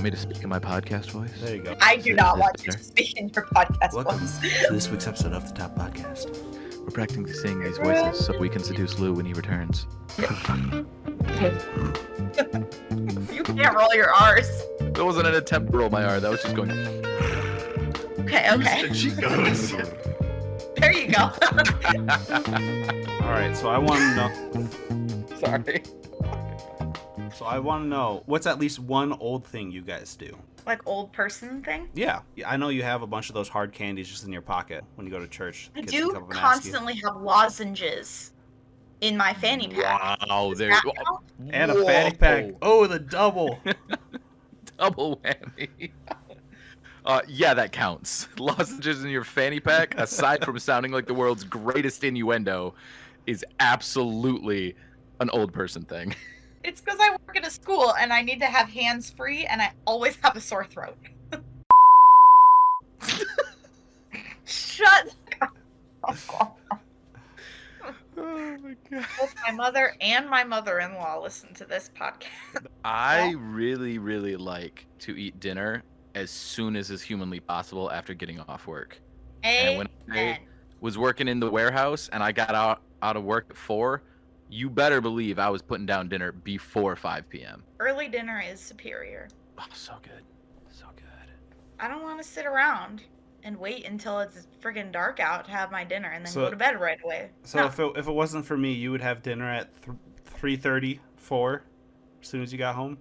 me to speak in my podcast voice? There you go. I do not want you better? to speak in your podcast Welcome voice. to this week's episode of the Top Podcast. We're practicing these voices so we can seduce Lou when he returns. You can't roll your R's. That wasn't an attempt to roll my R. That was just going. Okay. She goes. There you go. All right, so I want to know. Sorry. So I want to know what's at least one old thing you guys do. Like old person thing? Yeah, I know you have a bunch of those hard candies just in your pocket when you go to church. I Kids do can come up and ask you. constantly have lozenges in my fanny pack. Wow, Does there. that count? And a fanny pack. Oh, the double. Double whammy. Yeah, that counts. Lozenges in your fanny pack, aside from sounding like the world's greatest innuendo, is absolutely an old person thing. It's because I work at a school and I need to have hands free and I always have a sore throat. Shut up. Oh my god. Both my mother and my mother-in-law listen to this podcast. I really, really like to eat dinner as soon as is humanly possible after getting off work. And when I was working in the warehouse and I got out of work at 4, you better believe I was putting down dinner before 5 p.m. Early dinner is superior. Oh, so good. So good. I don't want to sit around and wait until it's friggin' dark out to have my dinner and then So- go to bed right away. So No. if it wasn't for me, you would have dinner at 3:30, 4, as soon as you got home?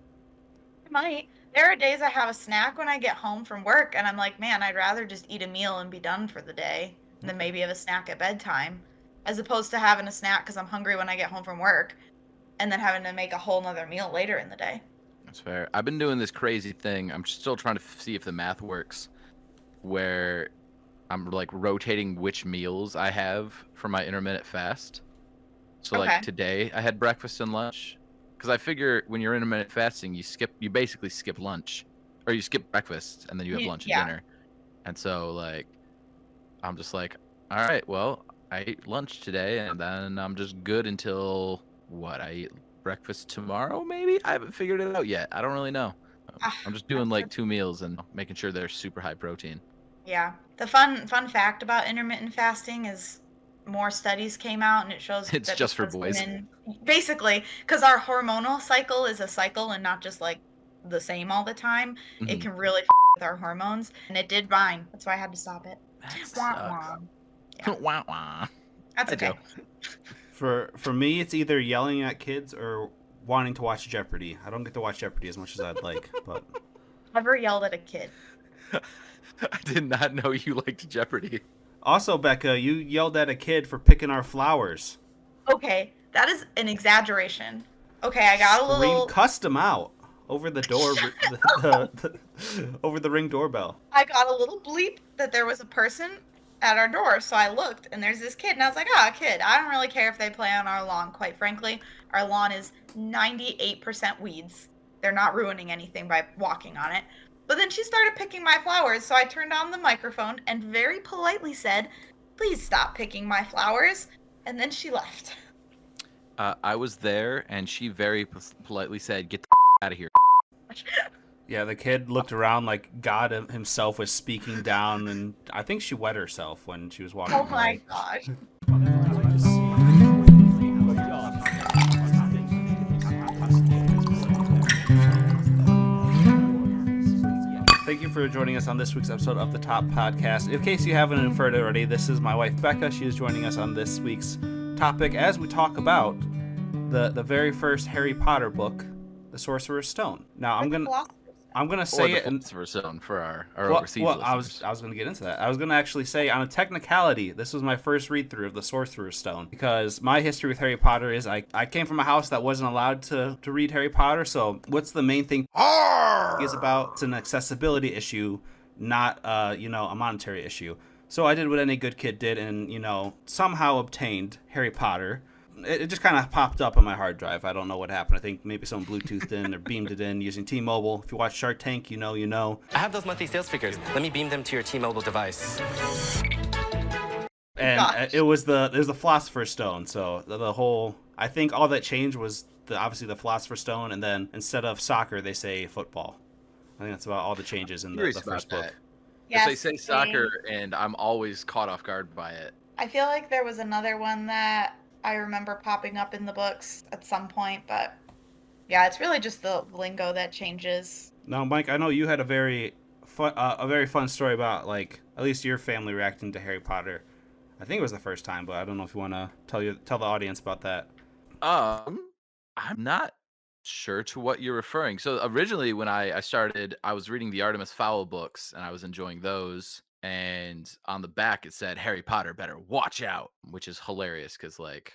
I might. There are days I have a snack when I get home from work and I'm like, man, I'd rather just eat a meal and be done for the day than maybe have a snack at bedtime, as opposed to having a snack because I'm hungry when I get home from work and then having to make a whole nother meal later in the day. That's fair. I've been doing this crazy thing. I'm still trying to see if the math works, where I'm like rotating which meals I have for my intermittent fast. So Okay. like today I had breakfast and lunch, because I figure when you're intermittent fasting, you basically skip lunch, or you skip breakfast and then you have lunch and Yeah. dinner. And so like, I'm just like, all right, well, I ate lunch today and then I'm just good until what? I eat breakfast tomorrow, maybe? I haven't figured it out yet. I don't really know. I'm just doing like 2 meals and making sure they're super high protein. Yeah. The fun fact about intermittent fasting is more studies came out and it shows It's that just for because boys. Basically, because our hormonal cycle is a cycle and not just like the same all the time. It Mhm. can really with our hormones, and it did mine. That's why I had to stop it. That Wah, sucks. wah. Yeah. Wah, wah. That's I okay. do. For me, it's either yelling at kids or wanting to watch Jeopardy. I don't get to watch Jeopardy as much as I'd like, but Never yelled at a kid. I did not know you liked Jeopardy. also, Becca, you yelled at a kid for picking our flowers. Okay, that is an exaggeration. Okay, I got a little. Cussed them out over the door, over the Ring doorbell. I got a little bleep that there was a person at our door, so I looked and there's this kid, and I was like, a kid. I don't really care if they play on our lawn. Quite frankly, our lawn is 98% weeds. They're not ruining anything by walking on it. But then she started picking my flowers, so I turned on the microphone and very politely said, please stop picking my flowers. And then she left. I was there, and she very politely said, "Get the out of here." Yeah, the kid looked around like God himself was speaking down, and I think she wet herself when she was walking Oh away. my gosh. Thank you for joining us on this week's episode of the Top Podcast. In case you haven't inferred it already, this is my wife Becca. She is joining us on this week's topic as we talk about the very first Harry Potter book, The Sorcerer's Stone. Now I'm gonna say it and for zone for our overseas listeners. I was gonna get into that. I was gonna actually say on a technicality, this was my first read through of the Sorcerer's Stone, because my history with Harry Potter is I came from a house that wasn't allowed to read Harry Potter. So what's the main thing is about? It's an accessibility issue, not a monetary issue. So I did what any good kid did, and somehow obtained Harry Potter. It just kind of popped up on my hard drive. I don't know what happened. I think maybe someone Bluetoothed in or beamed it in using T-Mobile. If you watch Shark Tank, you know. I have those monthly sales figures. Let me beam them to your T-Mobile device. And Gosh. it was the Philosopher's Stone. So the whole, I think all that changed was obviously the Philosopher's Stone, and then instead of soccer, they say football. I think that's about all the changes in the Curious first about book. that. Yes, They say soccer, and I'm always caught off guard by it. I feel like there was another one that I remember popping up in the books at some point, but yeah, it's really just the lingo that changes. Now, Mike, I know you had a very fun story about like at least your family reacting to Harry Potter. I think it was the first time, but I don't know if you want to tell the audience about that. I'm not sure to what you're referring. So originally, when I started, I was reading the Artemis Fowl books, and I was enjoying those. And on the back, it said Harry Potter better watch out, which is hilarious because, like,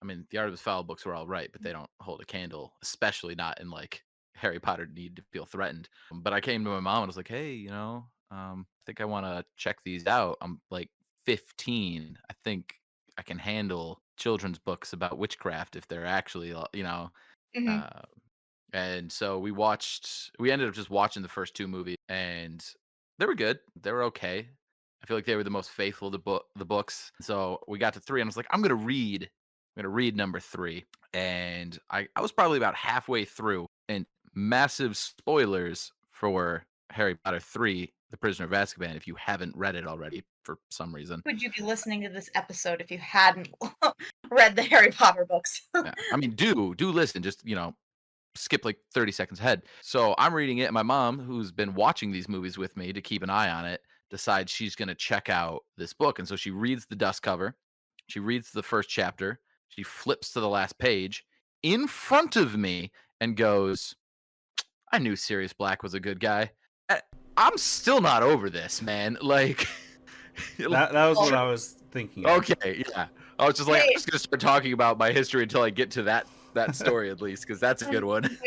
I mean, the Artemis Fowl books were all right, but they don't hold a candle, especially not in like Harry Potter need to feel threatened. But I came to my mom and was like, hey, I think I want to check these out. I'm like 15. I think I can handle children's books about witchcraft if they're actually, Hmm. uh, and so we ended up just watching the first two movies, and they were good. They were okay. I feel like they were the most faithful to the books. So we got to three, and I was like, I'm gonna read number three. And I was probably about halfway through, and massive spoilers for Harry Potter 3, The Prisoner of Azkaban, if you haven't read it already for some reason. Would you be listening to this episode if you hadn't read the Harry Potter books? Yeah. I mean, do listen, just skip like 30 seconds ahead. So I'm reading it, and my mom, who's been watching these movies with me to keep an eye on it, decides she's going to check out this book. And so she reads the dust cover, she reads the first chapter, she flips to the last page in front of me and goes, I knew Sirius Black was a good guy. I'm still not over this, man. Like, That was what I was thinking. Of. okay, yeah. I was just like, I'm just going to start talking about my history until I get to that story at least, because that's a good one.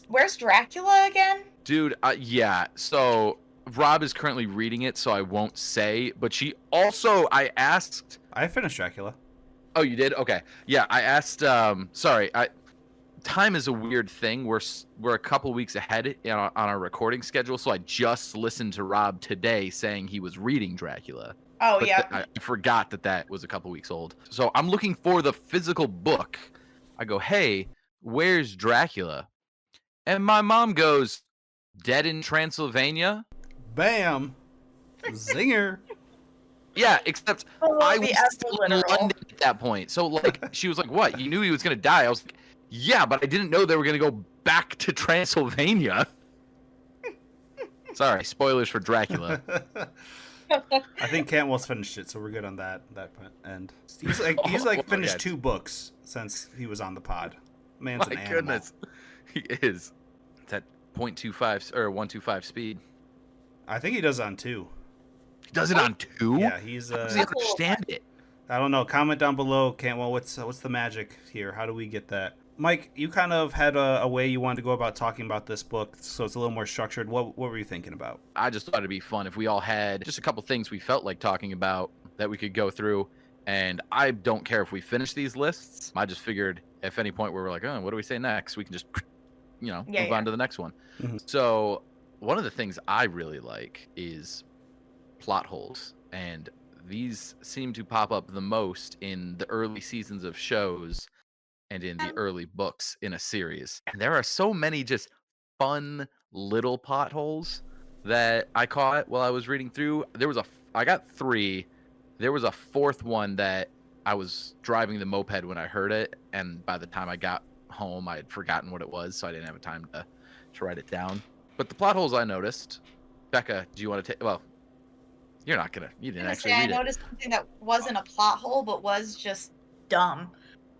Where's Dracula again? Dude, yeah. So Rob is currently reading it, so I won't say. But I asked. I finished Dracula. Oh, you did? Okay. Yeah, I asked. Sorry, time is a weird thing. We're a couple weeks ahead on our recording schedule, so I just listened to Rob today saying he was reading Dracula. Oh, But yeah. I forgot that was a couple weeks old. So I'm looking for the physical book. I go, hey, where's Dracula? And my mom goes, Dead in Transylvania? Bam, zinger. Yeah, except Oh, I the was still in literal. London at that point. So, like, she was like, what? You knew he was going to die? I was like, yeah, but I didn't know they were going to go back to Transylvania. Sorry, spoilers for Dracula. I think Cantwell's finished it, so we're good on that end. He's like finished 2 books since he was on the pod. Man's an My animal. goodness. He is. It's at 0.25 or 125 speed. I think he does on 2. He does it on 2? Yeah, he's. How does he understand it? I don't know. Comment down below, Cantwell. What's the magic here? How do we get that? Mike, you kind of had a way you wanted to go about talking about this book, so it's a little more structured. What were you thinking about? I just thought it'd be fun if we all had just a couple things we felt like talking about that we could go through. And I don't care if we finish these lists. I just figured if any point where we're like, oh, what do we say next? We can just, move on to the next one. Mm-hmm. So one of the things I really like is plot holes. And these seem to pop up the most in the early seasons of shows and in the early books in a series. And there are so many just fun little plot holes that I caught while I was reading through. I got 3. There was a 4th one that I was driving the moped when I heard it, and by the time I got home, I had forgotten what it was, so I didn't have time to write it down. But the plot holes I noticed, Becca, do you want to take? Well, you didn't actually read I it. noticed something that wasn't a plot hole, but was just dumb.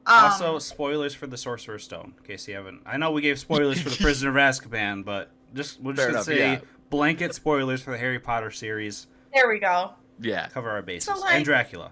Also, spoilers for the Sorcerer's Stone, in case you haven't. I know we gave spoilers for the Prisoner of Azkaban, but we're just gonna say blanket spoilers for the Harry Potter series. There we go. Yeah. Cover our bases. So, And Dracula.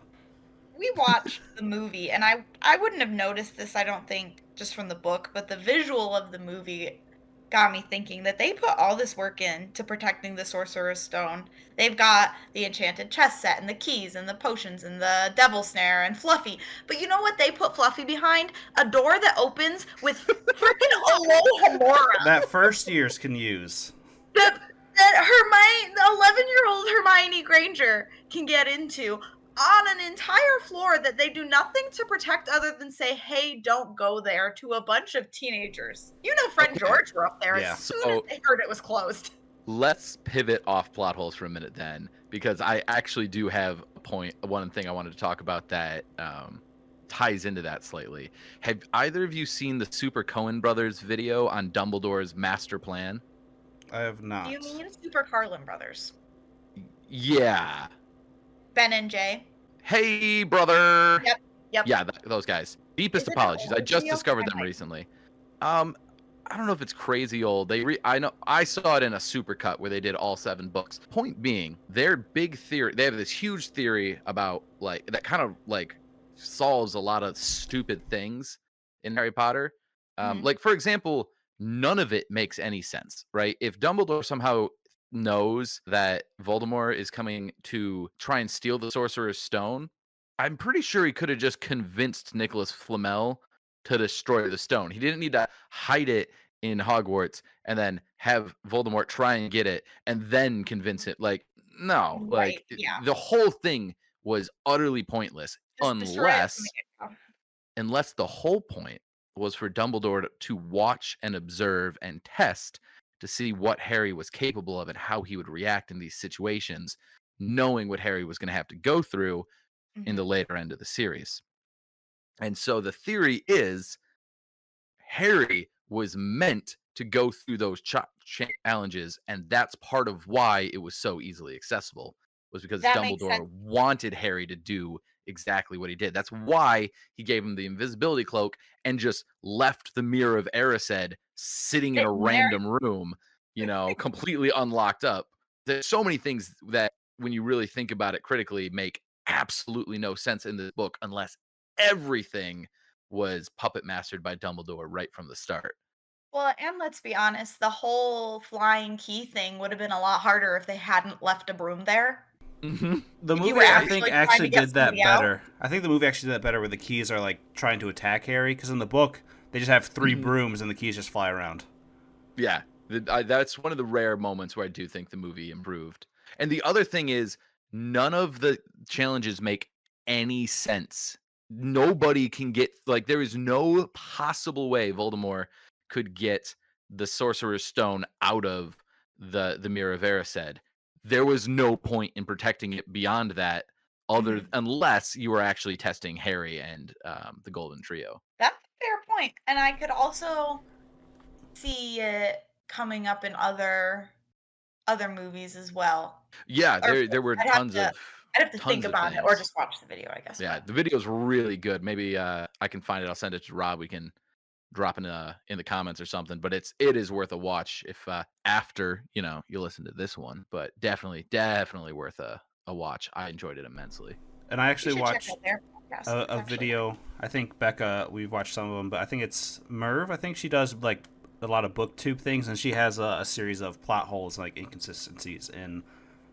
We watched the movie, and I wouldn't have noticed this, I don't think, just from the book, but the visual of the movie got me thinking that they put all this work into protecting the Sorcerer's Stone. They've got the enchanted chess set and the keys and the potions and the devil snare and Fluffy. But you know what they put Fluffy behind? A door that opens with freaking Alohomora. That first years can use. That Hermione, the 11-year-old Hermione Granger can get into. on an entire floor that they do nothing to protect other than say, hey, don't go there to a bunch of teenagers. You know, Fred and Okay. George were up there Yeah. as soon So- as they heard it was closed. Let's pivot off plot holes for a minute then, because I actually do have one thing I wanted to talk about that ties into that slightly. Have either of you seen the Super Coen Brothers video on Dumbledore's master plan? I have not. Do you mean Super Carlin Brothers? Yeah. Ben and Jay? Hey, brother. Yep. Yeah, those guys. Deepest Is it an apologies. I older just video? discovered I them might- recently. I don't know if it's crazy old. I know I saw it in a supercut where they did all 7 books. Point being, their big theory, they have this huge theory about like that kind of like solves a lot of stupid things in Harry Potter. Mhm. Like for example, none of it makes any sense, right? If Dumbledore somehow knows that Voldemort is coming to try and steal the Sorcerer's Stone, I'm pretty sure he could have just convinced Nicholas Flamel to destroy the stone. He didn't need to hide it in Hogwarts and then have Voldemort try and get it and then convince it. Like, no, Right, yeah. the whole thing was utterly pointless Just destroy it from the get-go. unless the whole point was for Dumbledore to watch and observe and test to see what Harry was capable of and how he would react in these situations, knowing what Harry was going to have to go through in the Mhm. later end of the series. And so the theory is Harry was meant to go through those challenges, and that's part of why it was so easily accessible, was because That makes Dumbledore sense. wanted Harry to do exactly what he did. That's why he gave him the invisibility cloak and just left the Mirror of Erised sitting in a Sitting there. random room, completely unlocked up. There's so many things that, when you really think about it critically, make absolutely no sense in this book unless everything was puppet mastered by Dumbledore right from the start. Well, and let's be honest, the whole flying key thing would have been a lot harder if they hadn't left a broom there. Mm-hmm. The If you movie, were I think, actually trying to actually get did that somebody out. better. I think the movie actually did that better where the keys are like trying to attack Harry, because in the book they just have 3 Mhm. brooms and the keys just fly around. Yeah, that's one of the rare moments where I do think the movie improved. And the other thing is, none of the challenges make any sense. Nobody can get, like, there is no possible way Voldemort could get the Sorcerer's Stone out of the Mirror of Erised. There was no point in protecting it beyond that, Mhm. unless you were actually testing Harry and the Golden Trio. That's a fair point, and I could also see it coming up in other movies as well. Yeah, Or there were I'd have tons to of I'd have to think tons of about it or things. just watch the video, I guess. Yeah, But the video's really good. Maybe I can find it. I'll send it to Rob. We can drop in the comments or something. But it is worth a watch if after you listen to this one. But definitely worth a watch. I enjoyed it immensely. And I you actually should check watched out their podcast. a It's actually video. I think Becca, we've watched some of them, but I think it's Merv. I think she does like a lot of booktube things, and she has a series of plot holes, like inconsistencies in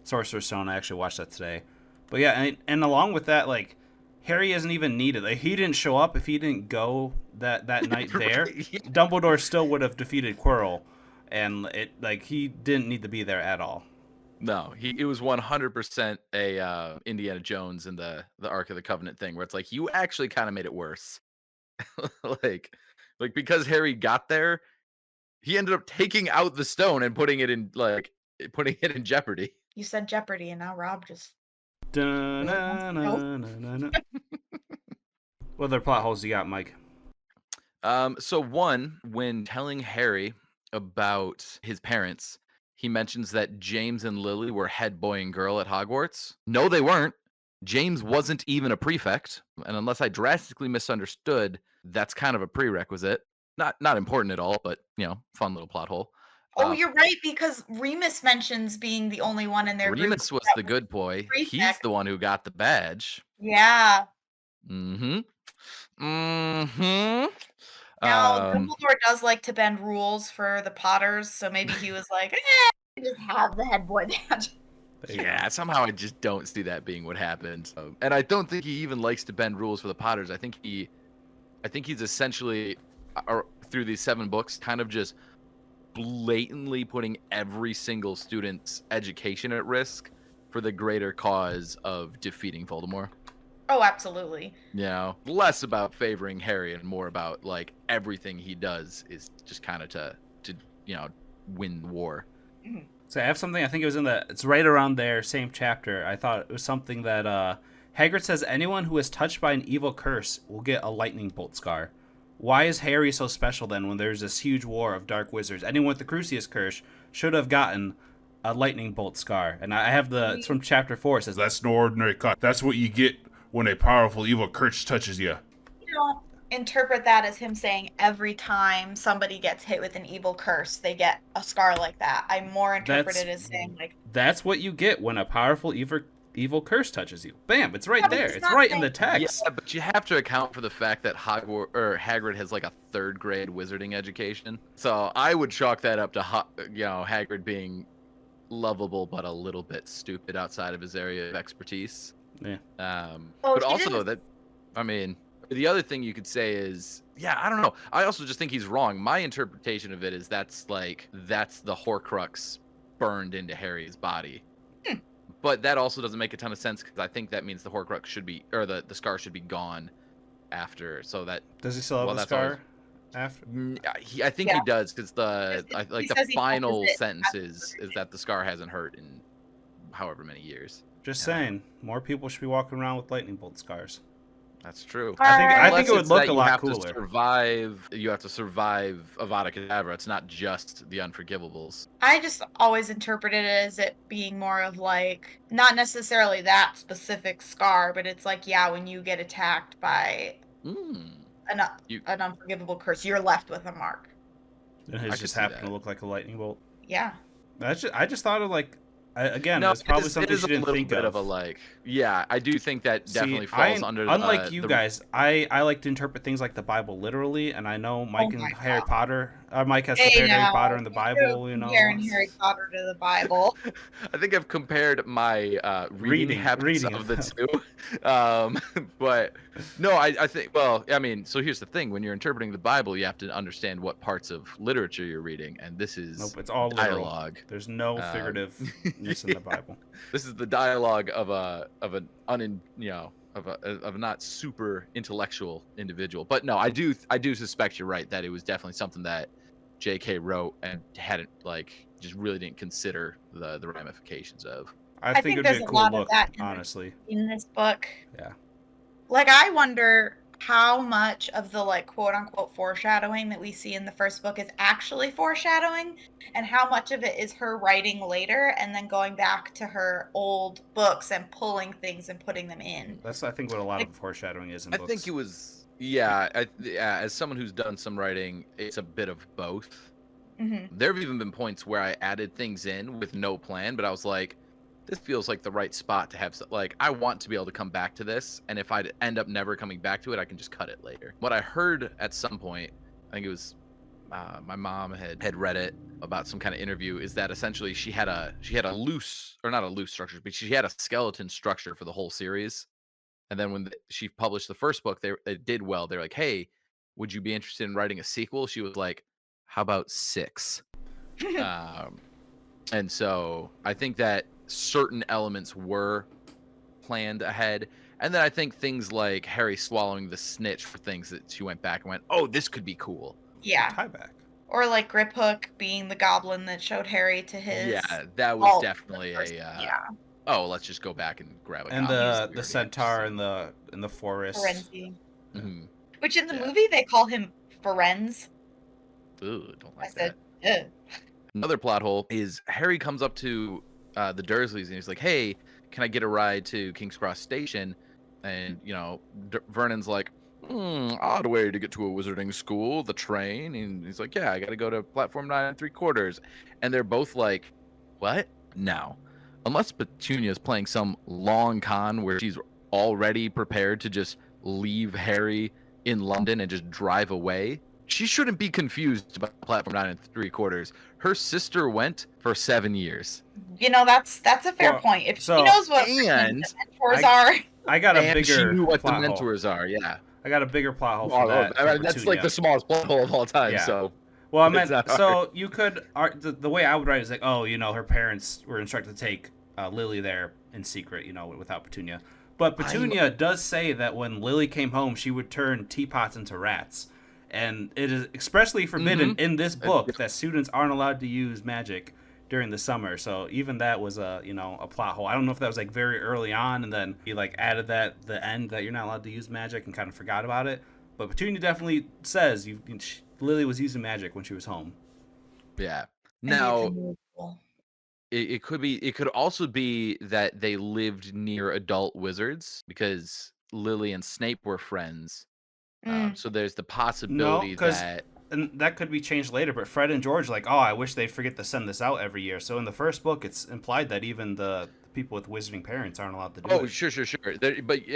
Sorcerer's Stone. I actually watched that today. But yeah, and along with that, like Harry isn't even needed. Like, he didn't show up. If he didn't go that night there, Right, yeah. Dumbledore still would have defeated Quirrell, and he didn't need to be there at all. No, it was 100% a Indiana Jones and the Ark of the Covenant thing, where it's like you actually kind of made it worse. like because Harry got there, he ended up taking out the stone and putting it in jeopardy. You said Jeopardy, and now Rob just Da-na-na-na-na-na. What other plot holes you got, Mike? So one, when telling Harry about his parents, he mentions that James and Lily were head boy and girl at Hogwarts. No, they weren't. James wasn't even a prefect, and unless I drastically misunderstood, that's kind of a prerequisite. Not important at all, but fun little plot hole. Oh, you're right, because Remus mentions being the only one in their group Remus was that the good boy. He's prefect. the one who got the badge. Yeah. Mm-hmm. Mm-hmm. Now, Dumbledore does like to bend rules for the Potters, so maybe he was like, just have the head boy badge. Yeah, somehow I just don't see that being what happened. And I don't think he even likes to bend rules for the Potters. I think he's essentially, through these 7 books, kind of just blatantly putting every single student's education at risk for the greater cause of defeating Voldemort. Oh, absolutely. You know, less about favoring Harry and more about like everything he does is just kind of to win the war. So I have something. I think it was it's right around there, same chapter. I thought it was something that Hagrid says anyone who is touched by an evil curse will get a lightning bolt scar. Why is Harry so special then when there's this huge war of dark wizards? Anyone with the Crucius curse should have gotten a lightning bolt scar. And I have it's from chapter 4. It says, That's no ordinary cut. That's what you get when a powerful evil curse touches you. You don't interpret that as him saying every time somebody gets hit with an evil curse, they get a scar like that. I more interpret it as saying, like... That's what you get when a powerful evil curse touches you. Bam, it's right Yeah, but there. it's It's not right in saying- the text. Yeah, but you have to account for the fact that Hagrid has like a 3rd grade wizarding education. So I would chalk that up to Hagrid being lovable but a little bit stupid outside of his area of expertise. Yeah. Well, But he also didn't- the other thing you could say is, I don't know. I also just think he's wrong. My interpretation of it is that's the Horcrux burned into Harry's body. But that also doesn't make a ton of sense because I think that means the Horcrux should be, or the scar should be gone after. So that Does he still have a that's scar always- after? I think he does because He the says he final touches it sentence after is that the scar hasn't hurt in however many years. Just saying, more people should be walking around with lightning bolt scars. That's true. I think it would Unless look it's a that lot you have cooler. You have to survive Avada Kedavra. It's not just the unforgivables. I just always interpreted it as it being more of like, not necessarily that specific scar, but it's like, when you get attacked by an unforgivable curse, you're left with a mark. And I his could just see happened that. to look like a lightning bolt. Yeah. I just thought of like, again, No, it's probably it something is she didn't a little think bit of. of a I do think that definitely falls under. Unlike you guys, I like to interpret things like the Bible literally, and I know Mike and my Harry God. Potter. Mike has compared Harry Potter and the Bible. You know, Comparing Harry Potter to the Bible. I think I've compared my reading habits reading of the them. two. But no, I think. Well, I mean, so here's the thing: when you're interpreting the Bible, you have to understand what parts of literature you're reading, and this is Nope, it's all literal. dialogue. There's no figurativeness in the Bible. This is the dialogue of a not super intellectual individual. But no, I do suspect you're right that it was definitely something that J.K. wrote and hadn't just really didn't consider the ramifications of. I think it'd be there's a a cool lot of look, that honestly. in this book. Yeah. Like, I wonder how much of the quote unquote foreshadowing that we see in the first book is actually foreshadowing, and how much of it is her writing later and then going back to her old books and pulling things and putting them in. That's I think what a lot of foreshadowing is in I books. think it was as someone who's done some writing, it's a bit of both. Mm-hmm. There have even been points where I added things in with no plan, but I was like, this feels like the right spot to have. I want to be able to come back to this, and if I end up never coming back to it, I can just cut it later. What I heard at some point, I think it was my mom had read it about some kind of interview, is that essentially she had a loose, or not a loose structure, but she had a skeleton structure for the whole series. And then when she published the first book, they did well. They're like, hey, would you be interested in writing a sequel? She was like, how about 6? And so I think that certain elements were planned ahead. And then I think things like Harry swallowing the snitch for things that she went back and went, oh, this could be cool. Yeah. Tie back. Or like Grip Hook being the goblin that showed Harry to his. Yeah, that was definitely yeah. Oh, let's just go back and grab a And goblin. the centaur in the forest. Ferenzi. Mm-hmm. Which in the movie they call him Ferenz. Ooh, don't I like said, that. ugh. Another plot hole is Harry comes up to the Dursleys and he's like, hey, can I get a ride to King's Cross Station? And, Vernon's like, odd way to get to a wizarding school, the train. And he's like, yeah, I got to go to platform 9 3/4. And they're both like, what? No. Unless Petunia's playing some long con where she's already prepared to just leave Harry in London and just drive away, she shouldn't be confused about platform 9 3/4. Her sister went for 7 years. That's a fair point. If she knows what the mentors are. I got a And she bigger knew what the plot hole. mentors are, yeah. I got a bigger plot hole for that. I mean, that's like the smallest plot hole of all time, Yeah. so. Well, I meant, It's not so hard. you could, the way I would write it is like, her parents were instructed to take Lily there in secret, without Petunia. But Petunia does say that when Lily came home, she would turn teapots into rats. And it is expressly forbidden in this book that students aren't allowed to use magic during the summer. So even that was a plot hole. I don't know if that was like very early on, and then he like added that the end that you're not allowed to use magic and kind of forgot about it. But Petunia definitely says Lily was using magic when she was home. Yeah. And it's Now, immovable. it could be. It could also be that they lived near adult wizards because Lily and Snape were friends. So there's the No, possibility because that that could be changed later. But Fred and George like, oh, I wish they'd forget to send this out every year. So in the first book, it's implied that even the people with wizarding parents aren't allowed to do it. sure. But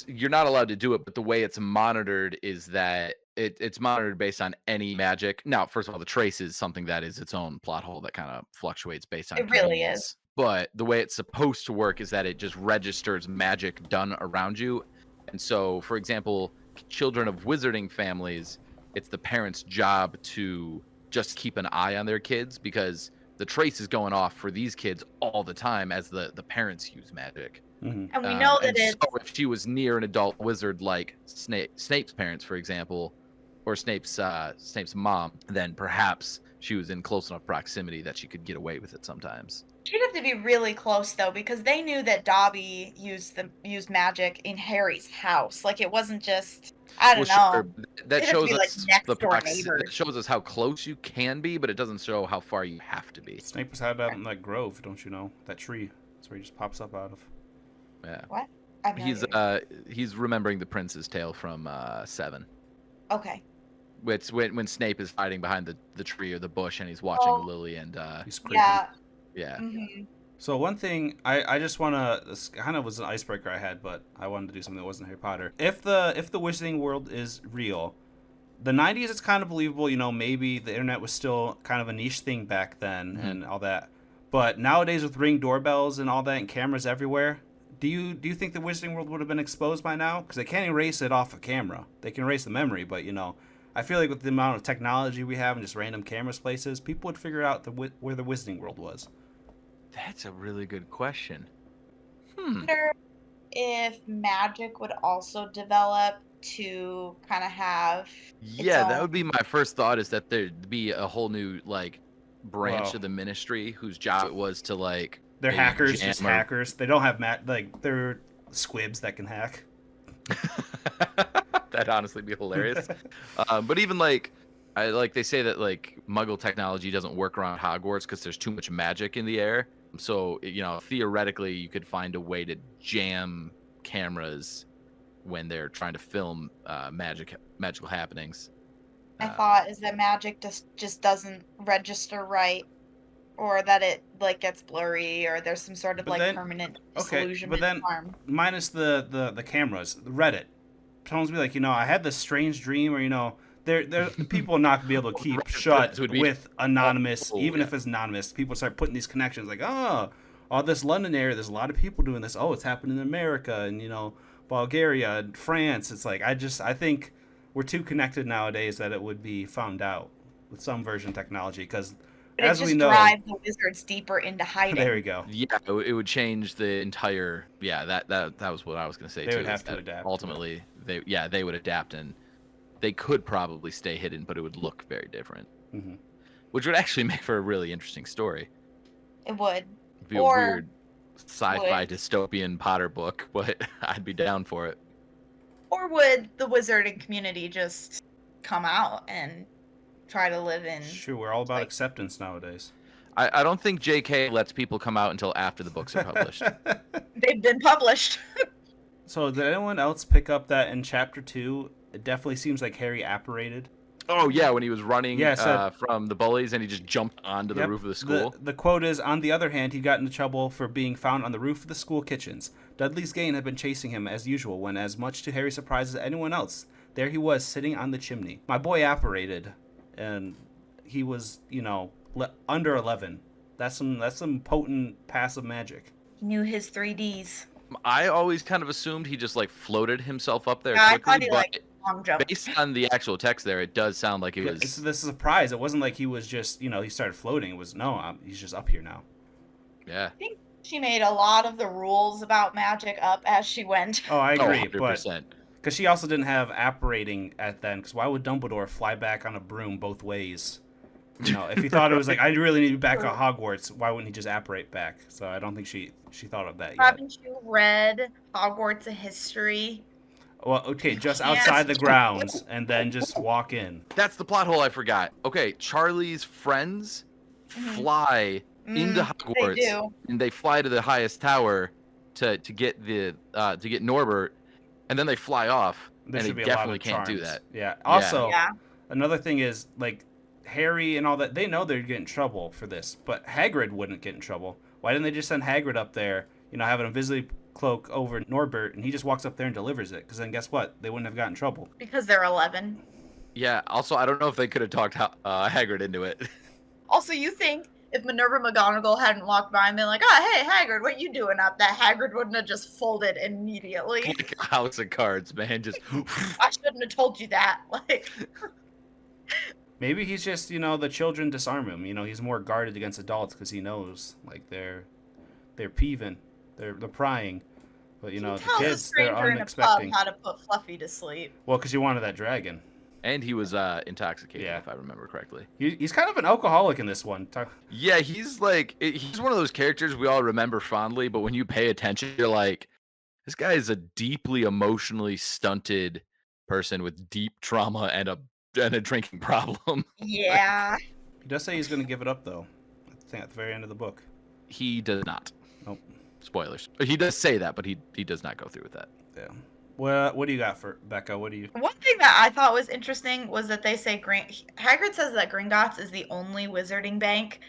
you're not allowed to do it. But the way it's monitored is that it's monitored based on any magic. Now, first of all, the trace is something that is its own plot hole that kind of fluctuates based on It really convenience. is. But the way it's supposed to work is that it just registers magic done around you. And so, for example, children of wizarding families, it's the parents' job to just keep an eye on their kids because the trace is going off for these kids all the time as the parents use magic. Mhm. And we know that And it's so if she was near an adult wizard like Snape's parents, for example, or Snape's mom, then perhaps she was in close enough proximity that she could get away with it sometimes. she'd have to be really close though, because they knew that Dobby used magic in Harry's house. Like it wasn't just I don't know. That They'd have to shows be, like, us next the door proximity. neighbors. That shows us how close you can be, but it doesn't show how far you have to be. Snape was had out in that grove, don't you know? That tree. That's where he just pops up out of. Yeah. What? I have no idea. He's remembering the prince's tale from 7. Okay. It's when Snape is hiding behind the tree or the bush and he's watching Oh. Lily and He's creeping. Yeah. yeah. hmm So one thing I just want to, this kind of was an icebreaker I had, but I wanted to do something that wasn't Harry Potter. If the Wizarding World is real, the 90s it's kind of believable, maybe the internet was still kind of a niche thing back then and all that. But nowadays with Ring doorbells and all that and cameras everywhere, do you think the Wizarding World would have been exposed by now? Because they can't erase it off a camera. They can erase the memory, but I feel like with the amount of technology we have and just random cameras places, people would figure out where the Wizarding World was. That's a really good question. I wonder if magic would also develop to kind of have Yeah, that own- would be my first thought, is that there'd be a whole new branch Wow. of the ministry whose job it was to They're maybe hackers, jam just or- hackers. They don't have they're squibs that can hack. That'd honestly be hilarious. But even they say that Muggle technology doesn't work around Hogwarts because there's too much magic in the air. So theoretically, you could find a way to jam cameras when they're trying to film magical happenings. my thought is that magic just doesn't register right, or that it gets blurry, or there's some sort of But then- permanent okay, disillusionment but then- harm. Minus the cameras, Reddit. Someone's be like, I had this strange dream, or there people are not gonna be able to keep Reddit shut would be with anonymous, awful, even yeah. if it's anonymous. People start putting these connections, like, oh, this London area, there's a lot of people doing this. Oh, it's happening in America and Bulgaria and France. It's like I think we're too connected nowadays that it would be found out with some version of technology, because But as it we just know, drives the wizards deeper into hiding. there we go. Yeah, it would change the entire. Yeah, that was what I was gonna say They too. would is have to that adapt. Ultimately, they would adapt, and they could probably stay hidden, but it would look very different, hmm which would actually make for a really interesting story. It would. It'd be Or a weird sci-fi dystopian Potter book, but I'd be down for it. Or would the wizarding community just come out and try to live in? Sure, we're all about acceptance nowadays. I don't think J.K. lets people come out until after the books are published. They've been published. So did anyone else pick up that in chapter 2, it definitely seems like Harry apparated? Oh yeah, when he was running Yeah, so- from the bullies and he just jumped onto the Yep. roof of the school. The quote is, on the other hand, he got into trouble for being found on the roof of the school kitchens. Dudley's gang had been chasing him as usual when, as much to Harry's surprise as anyone else, there he was sitting on the chimney. My boy apparated, and he was, under 11. That's some potent passive magic. He knew his 3Ds. I always kind of assumed he just floated himself up there Yeah, I quickly, thought he but long jump. based on the actual text there, it does sound like it was. This is a surprise. It wasn't like he was just, he started floating. It was, no, he's just up here now. Yeah. I think She made a lot of the rules about magic up as she went. Oh, I Oh, agree, but 100%. because she also didn't have apparating at then. Because why would Dumbledore fly back on a broom both ways? You know, if he thought it was like I really need to be back at Hogwarts, why wouldn't he just apparate back? So I don't think she thought of that yet. Haven't you read Hogwarts: A History? Well, okay, just can't- outside the grounds and then just walk in. That's the plot hole I forgot. Okay, Charlie's friends fly into Hogwarts, They do. and they fly to the highest tower to get Norbert, and then they fly off. There and should they be a lot definitely of can't charms. do that. Yeah. Also, Yeah. another thing is like Harry and all that. They know they'd get in trouble for this, but Hagrid wouldn't get in trouble. Why didn't they just send Hagrid up there? You know, have an invisibility cloak over Norbert, and he just walks up there and delivers it. Because then, guess what? They wouldn't have gotten in trouble. Because they're 11. Yeah. Also, I don't know if they could have talked Hagrid into it. Also, you think if Minerva McGonagall hadn't walked by and been like, "Oh, hey, Hagrid, what you doing up?" that Hagrid wouldn't have just folded immediately. Like a house of cards, man. Just I shouldn't have told you that. Like, Maybe he's just, you know, the children disarm him. You know, he's more guarded against adults because he knows, like, they're peeving, they're prying. But, you know, he the tells a kids, they're stranger in a pub unexpecting. how to put Fluffy to sleep. Well, because he wanted that dragon. and he was intoxicated, Yeah. if I remember correctly. He's kind of an alcoholic in this one. Yeah, he's like he's one of those characters we all remember fondly, but when you pay attention, you're like, this guy is a deeply emotionally stunted person with deep trauma and a drinking problem. Yeah. He does say he's going to give it up, though. I think at the very end of the book. He does not. Nope. Spoilers. He does say that, but he does not go through with that. Yeah. What do you got for Becca? What do you? One thing that I thought was interesting was that they say Hagrid says that Gringotts is the only wizarding bank,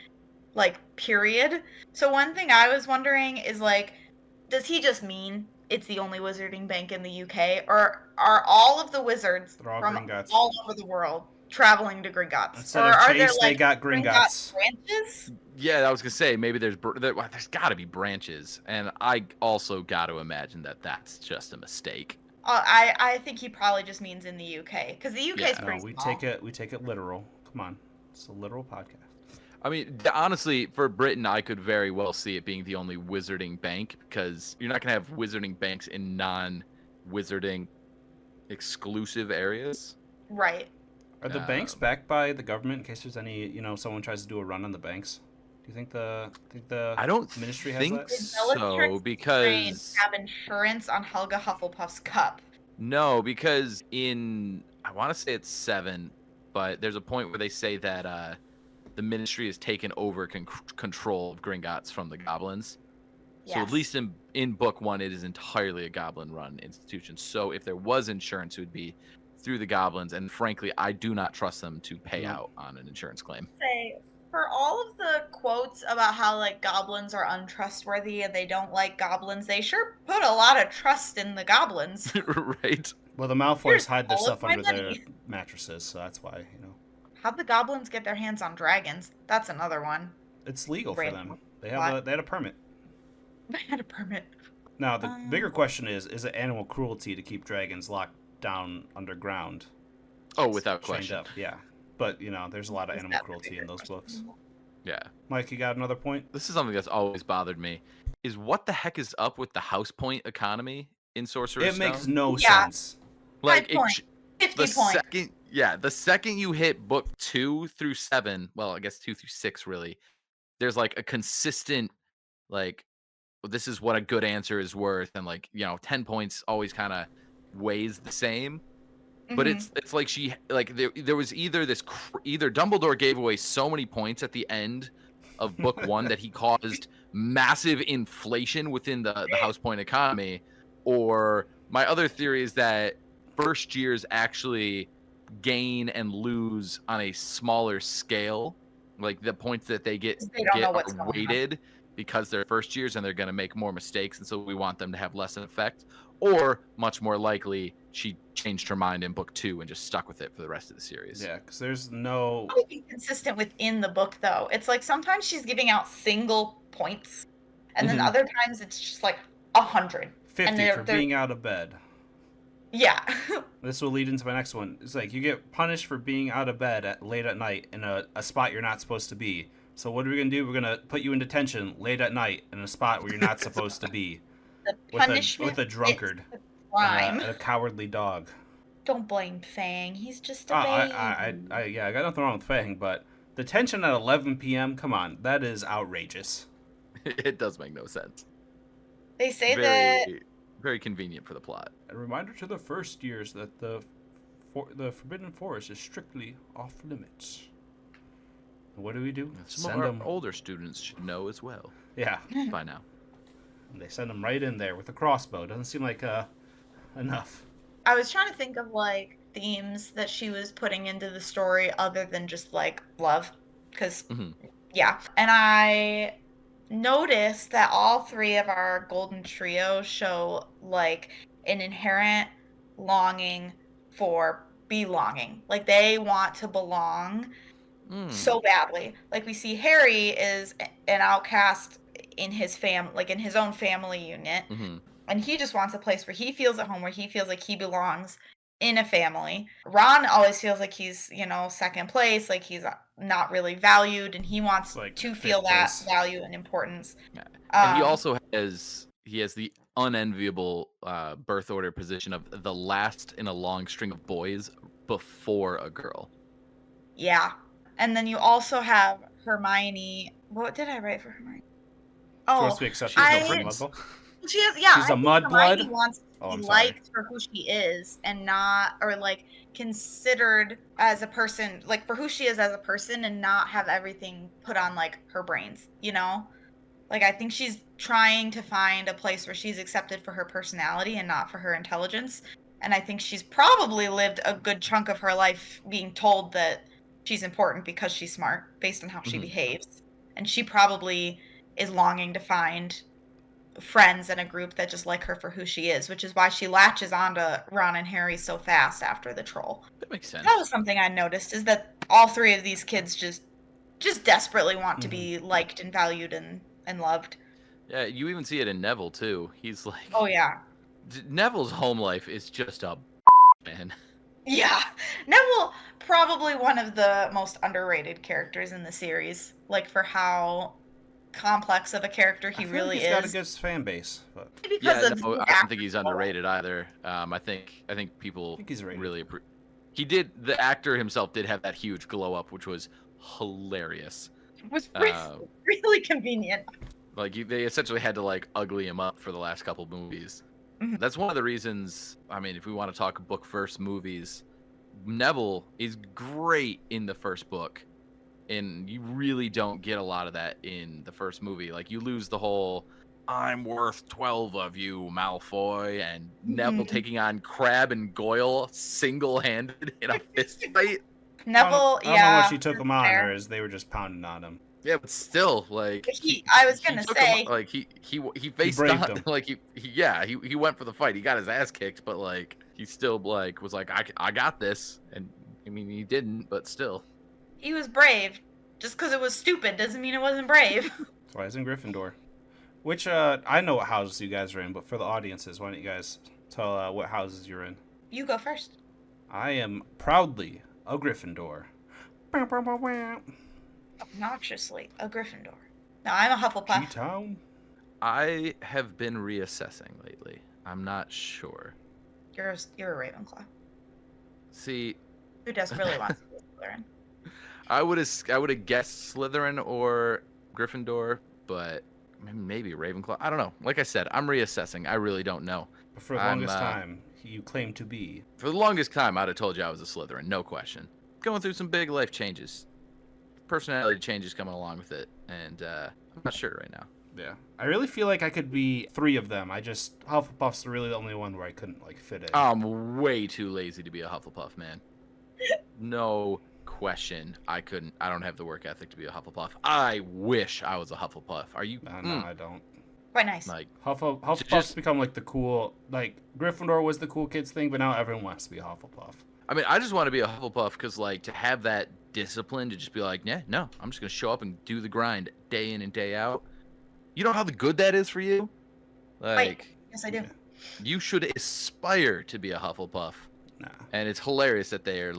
like, period. So one thing I was wondering is, like, does he just mean it's the only wizarding bank in the UK, or are all of the wizards They're all from Gringotts. all over the world traveling to Gringotts? Instead or of are Chase, they got Gringotts. branches? Yeah, I was gonna say maybe there's got to be branches, and I also got to imagine that that's just a mistake. I think he probably just means in the UK, because the UK is Yeah. pretty No, we small. take it literal. Come on, it's a literal podcast. I mean, honestly, for Britain, I could very well see it being the only wizarding bank because you're not gonna have wizarding banks in non-wizarding exclusive areas. Right. Are the banks backed by the government in case there's any, you know, someone tries to do a run on the banks? Do you think the I don't ministry has think that? Did so Bellatrix because have insurance on Helga Hufflepuff's cup? no, because I want to say it's 7, but there's a point where they say that the ministry has taken over control of Gringotts from the goblins. So at Yes. least in book 1, it is entirely a goblin-run institution. So if there was insurance, it would be through the goblins, and frankly, I do not trust them to pay out on an insurance claim. Say, for all of the quotes about how, like, goblins are untrustworthy and they don't like goblins, they sure put a lot of trust in the goblins. Right? Well, the Malfoys Here's hide their all stuff of my under their money. mattresses, so that's why, you know, How'd the goblins get their hands on dragons? That's another one. it's legal for Random. them. They had a permit. They had a permit. Now, the bigger question is it animal cruelty to keep dragons locked down underground? Oh, without Chained question. up, yeah. But, you know, there's a lot of Is animal that the cruelty bigger in those question? books. Yeah. Mike, you got another point? This is something that's always bothered me. Is what the heck is up with the house point economy in Sorcerer's It Stone? makes no Yeah. sense. like point. 50 the points. the second you hit book 2 through 7, well, I guess 2 through 6 really, there's like a consistent, like, well, this is what a good answer is worth, and, like, you know, 10 points always kind of weighs the same. But Mhm. it's like there was either either Dumbledore gave away so many points at the end of book 1 that he caused massive inflation within the house point economy, or my other theory is that first years actually gain and lose on a smaller scale, like the points that they get They don't know are what's going on. weighted because they're first years and they're going to make more mistakes, and so we want them to have less effect. Or much more likely, she changed her mind in book 2 and just stuck with it for the rest of the series. Yeah, because there's no... Probably be consistent within the book, though. It's like sometimes she's giving out single points, and then Mhm. other times it's just like 100. 50 they're- for they're- being out of bed. Yeah. This will lead into my next one. It's like you get punished for being out of bed late at night in a spot you're not supposed to be. So what are we gonna do? We're gonna put you in detention late at night in a spot where you're not supposed to be, The with punishment a drunkard is the and crime. a cowardly dog. Don't blame Fang. He's just Oh, a baby. yeah, I got nothing wrong with Fang, but detention at 11 p.m. Come on, that is outrageous. It does make no sense. They say that Very convenient for the plot. A reminder to the first years that the Forbidden Forest is strictly off limits. What do we do? Some of our older students should know as well. Yeah, By now. they send them right in there with a crossbow. Doesn't seem like enough. I was trying to think of like themes that she was putting into the story other than just like love, because yeah. And I noticed that all three of our golden trio show like an inherent longing for belonging. Like they want to belong so badly. Like we see Harry is an outcast in his like in his own family unit. And he just wants a place where he feels at home, where he feels like he belongs in a family. Ron always feels like he's, second place, like he's not really valued, and he wants Like to fifth feel that place. value and importance. Yeah. And he Um, also has the unenviable birth order position of the last in a long string of boys before a girl. Yeah. And then you also have Hermione. What did I write for Hermione? She Oh, wants to be accepted I- as a mudball. she has, yeah. She's I a think mudblood? Hermione wants Oh, to I'm be sorry. liked for who she is and not, or like considered as a person, like for who she is as a person, and not have everything put on like her brains, Like I think she's trying to find a place where she's accepted for her personality and not for her intelligence. And I think she's probably lived a good chunk of her life being told that she's important because she's smart based on how she behaves. And she probably is longing to find friends and a group that just like her for who she is, which is why she latches onto Ron and Harry so fast after the troll. That makes sense. That was something I noticed, is that all three of these kids just desperately want to be liked and valued and loved. Yeah, you even see it in Neville too. He's like, Oh yeah. Neville's home life is just a man. Yeah. Neville, probably one of the most underrated characters in the series, like for how complex of a character he I feel really like he's got a is. good fan base, but Because Yeah, of no, the I don't think he's actual- underrated either. I think people he's rated. really he did. The actor himself did have that huge glow up, which was hilarious. It was really convenient. Like they essentially had to like ugly him up for the last couple movies. Mhm. That's one of the reasons. I mean, if we want to talk book first movies, Neville is great in the first book, and you really don't get a lot of that in the first movie. Like you lose the whole "I'm worth 12 of you, Malfoy," and Neville taking on Crabbe and Goyle single-handed in a fist fight. Neville, I don't know what she took him on, fair. or as they were just pounding on him. Yeah, but still, like I was gonna took him- say, like he faced braved on, him. like he went for the fight. He got his ass kicked, but like he still like was like I got this, and I mean he didn't, but still. he was brave. Just because it was stupid doesn't mean it wasn't brave. That's why he's in Gryffindor. Which, I know what houses you guys are in, but for the audiences, why don't you guys tell what houses you're in? You go first. I am proudly a Gryffindor. Bow, bow, bow, bow. Obnoxiously, a Gryffindor. No, I'm a Hufflepuff. G-Town. I have been reassessing lately. I'm not sure. You're a Ravenclaw. See, Who desperately wants to be a Slytherin? I would have guessed Slytherin or Gryffindor, but maybe Ravenclaw. I don't know. Like I said, I'm reassessing. I really don't know. But for the I'm, longest time, you claim to be. For the longest time, I'd have told you I was a Slytherin, no question. Going through some big life changes, personality changes coming along with it, and I'm not sure right now. Yeah. I really feel like I could be three of them. Hufflepuff's really the only one where I couldn't, fit in. I'm way too lazy to be a Hufflepuff, man. No question. I don't have the work ethic to be a Hufflepuff. I wish I was a Hufflepuff. Are you? No, I don't. Quite nice. Like, Hufflepuff's just- become the cool, Gryffindor was the cool kids thing, but now everyone wants to be a Hufflepuff. I mean, I just want to be a Hufflepuff because, to have that discipline to just be like, yeah, no, I'm just going to show up and do the grind day in and day out. You know how good that is for you? Wait, yes, I do. Yeah. You should aspire to be a Hufflepuff. Nah. And it's hilarious that they are,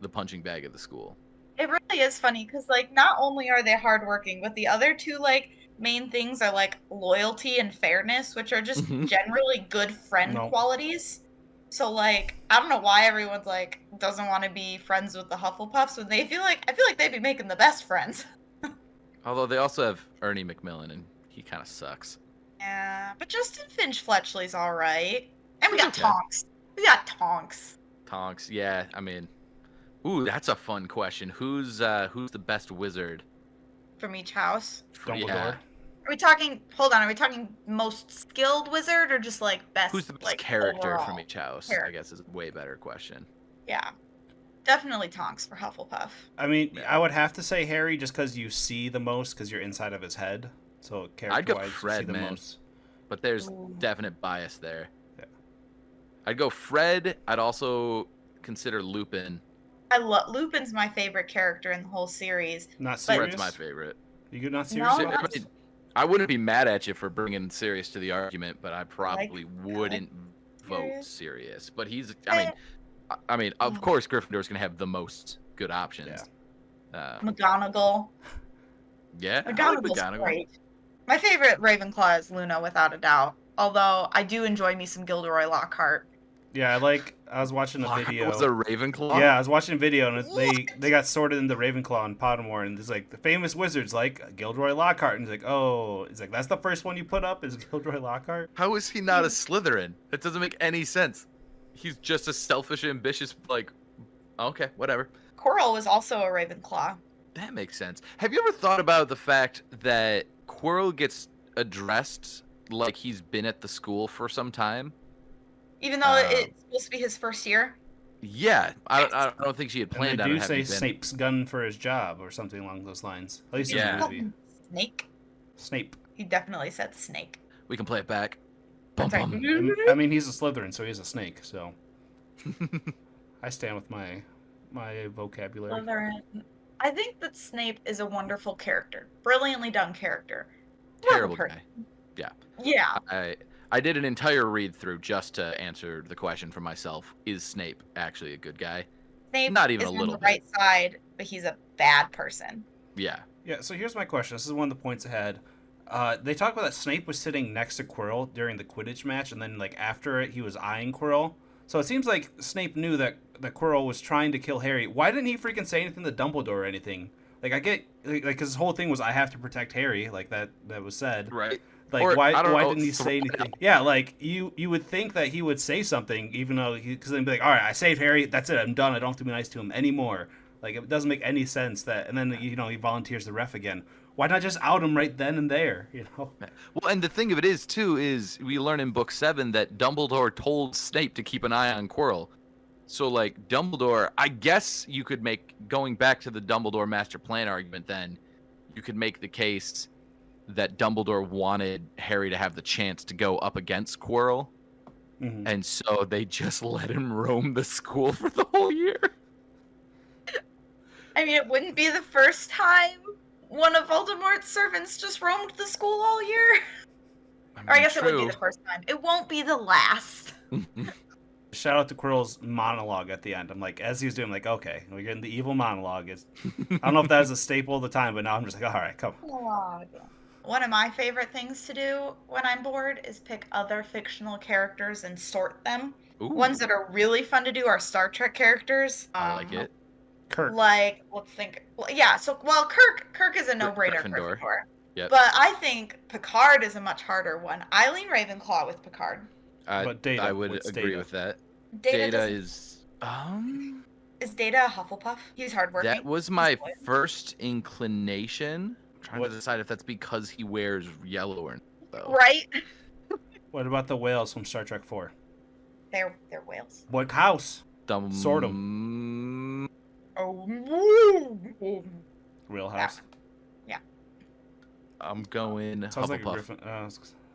the punching bag of the school. It really is funny because, like, not only are they hardworking, but the other two, like, main things are, like, loyalty and fairness, which are just Mhm. generally good friend No. qualities. So, like, I don't know why everyone's, like, doesn't want to be friends with the Hufflepuffs when I feel like they'd be making the best friends. Although they also have Ernie McMillan, and he kind of sucks. Yeah, but Justin Finch Fletchley's all right. And we He's got okay. Tonks. We got Tonks. Tonks, yeah. I mean, ooh, that's a fun question. Who's the best wizard? From each house. Dumbledore. Yeah. Are we talking, hold on, are we talking most skilled wizard or just, like, best, Who's the best like, character overall? from each house? Character. I guess is a way better question. Yeah. Definitely Tonks for Hufflepuff. I mean, Yeah. I would have to say Harry just because you see the most because you're inside of his head. So character-wise, you see Fred, the man. most. But there's Ooh. definite bias there. Yeah. I'd go Fred. I'd also consider Lupin. Lupin's my favorite character in the whole series. Not But- serious. Fred's my favorite. You not No, serious? I about this? mean, I wouldn't be mad at you for bringing Sirius to the argument, but I probably I wouldn't vote Sirius. Sirius. But he's, Eh. I mean, of course, Gryffindor's gonna have the most good Yeah. options. McGonagall. Yeah, I like McGonagall's McGonagall. great. My favorite Ravenclaw is Luna, without a doubt. Although I do enjoy me some Gilderoy Lockhart. Yeah, I was watching a Lockhart video. was a Ravenclaw. Yeah, I was watching a video and What? they got sorted into Ravenclaw and Pottermore, and it's like the famous wizards like Gilderoy Lockhart, and it's like, oh, it's like that's the first one you put up is Gilderoy Lockhart. How is he not a Slytherin? It doesn't make any sense. He's just a selfish, ambitious, like. Okay, whatever. Quirrell was also a Ravenclaw. That makes sense. Have you ever thought about the fact that Quirrell gets addressed like he's been at the school for some time? Even though Um, it's supposed to be his first year. Yeah, I don't think she had And planned they on do it say having been. Snape's gun for his job or something along those lines. At least Yeah. in the movie. Snake. Snape. He definitely said snake. We can play it back. Bum, That's right. bum. And, I mean, he's a Slytherin, so he's a snake. So I stand with my vocabulary. Slytherin. I think that Snape is a wonderful character. Brilliantly done character. Horrible Terrible person. guy. Yeah. I did an entire read through just to answer the question for myself. Is Snape actually a good guy? Snape Not even is a on little the bit. right side, but he's a bad person. Yeah. Yeah, so here's my question. This is one of the points ahead. They talk about that Snape was sitting next to Quirrell during the Quidditch match, and then like after it, he was eyeing Quirrell. So it seems like Snape knew that Quirrell was trying to kill Harry. Why didn't he freaking say anything to Dumbledore or anything? Like I get like because his whole thing was I have to protect Harry, like that was said. Right. Like Or, why I don't know, didn't he say anything? Yeah, like you would think that he would say something, even though because then be like, all right, I saved Harry, that's it, I'm done, I don't have to be nice to him anymore. Like it doesn't make any sense that, and then he volunteers the ref again. Why not just out him right then and there? Well, and the thing of it is too is we learn in book 7 that Dumbledore told Snape to keep an eye on Quirrell. So like Dumbledore, I guess you could make, going back to the Dumbledore master plan argument, then you could make the case that Dumbledore wanted Harry to have the chance to go up against Quirrell, Mm-hmm. and so they just let him roam the school for the whole year. I mean, it wouldn't be the first time one of Voldemort's servants just roamed the school all year. Or I guess it would be the first time. It won't be the last. Shout out to Quirrell's monologue at the end. I'm like, as he was doing, I'm like, okay, we're getting the evil monologue. I don't know if that was a staple of the time, but now I'm just like, all right, come on. One of my favorite things to do when I'm bored is pick other fictional characters and sort them. Ooh, Ones that are really fun to do are Star Trek characters. I like it. Kirk. Like, let's think. Well, yeah, so, well, Kirk is a no-brainer. Gryffindor. Yep. But I think Picard is a much harder one. Eileen Ravenclaw with Picard. But Data, I would what's agree Data? with that. Data Data is Data a Hufflepuff? He's hardworking. that was my He's loyal. first inclination. I'm trying What- to decide if that's because he wears yellow or not, though. Right? What about the whales from Star Trek 4? They're whales. What house? Sort Oh. Real house. I'm going Sounds like a Hufflepuff. Griffin.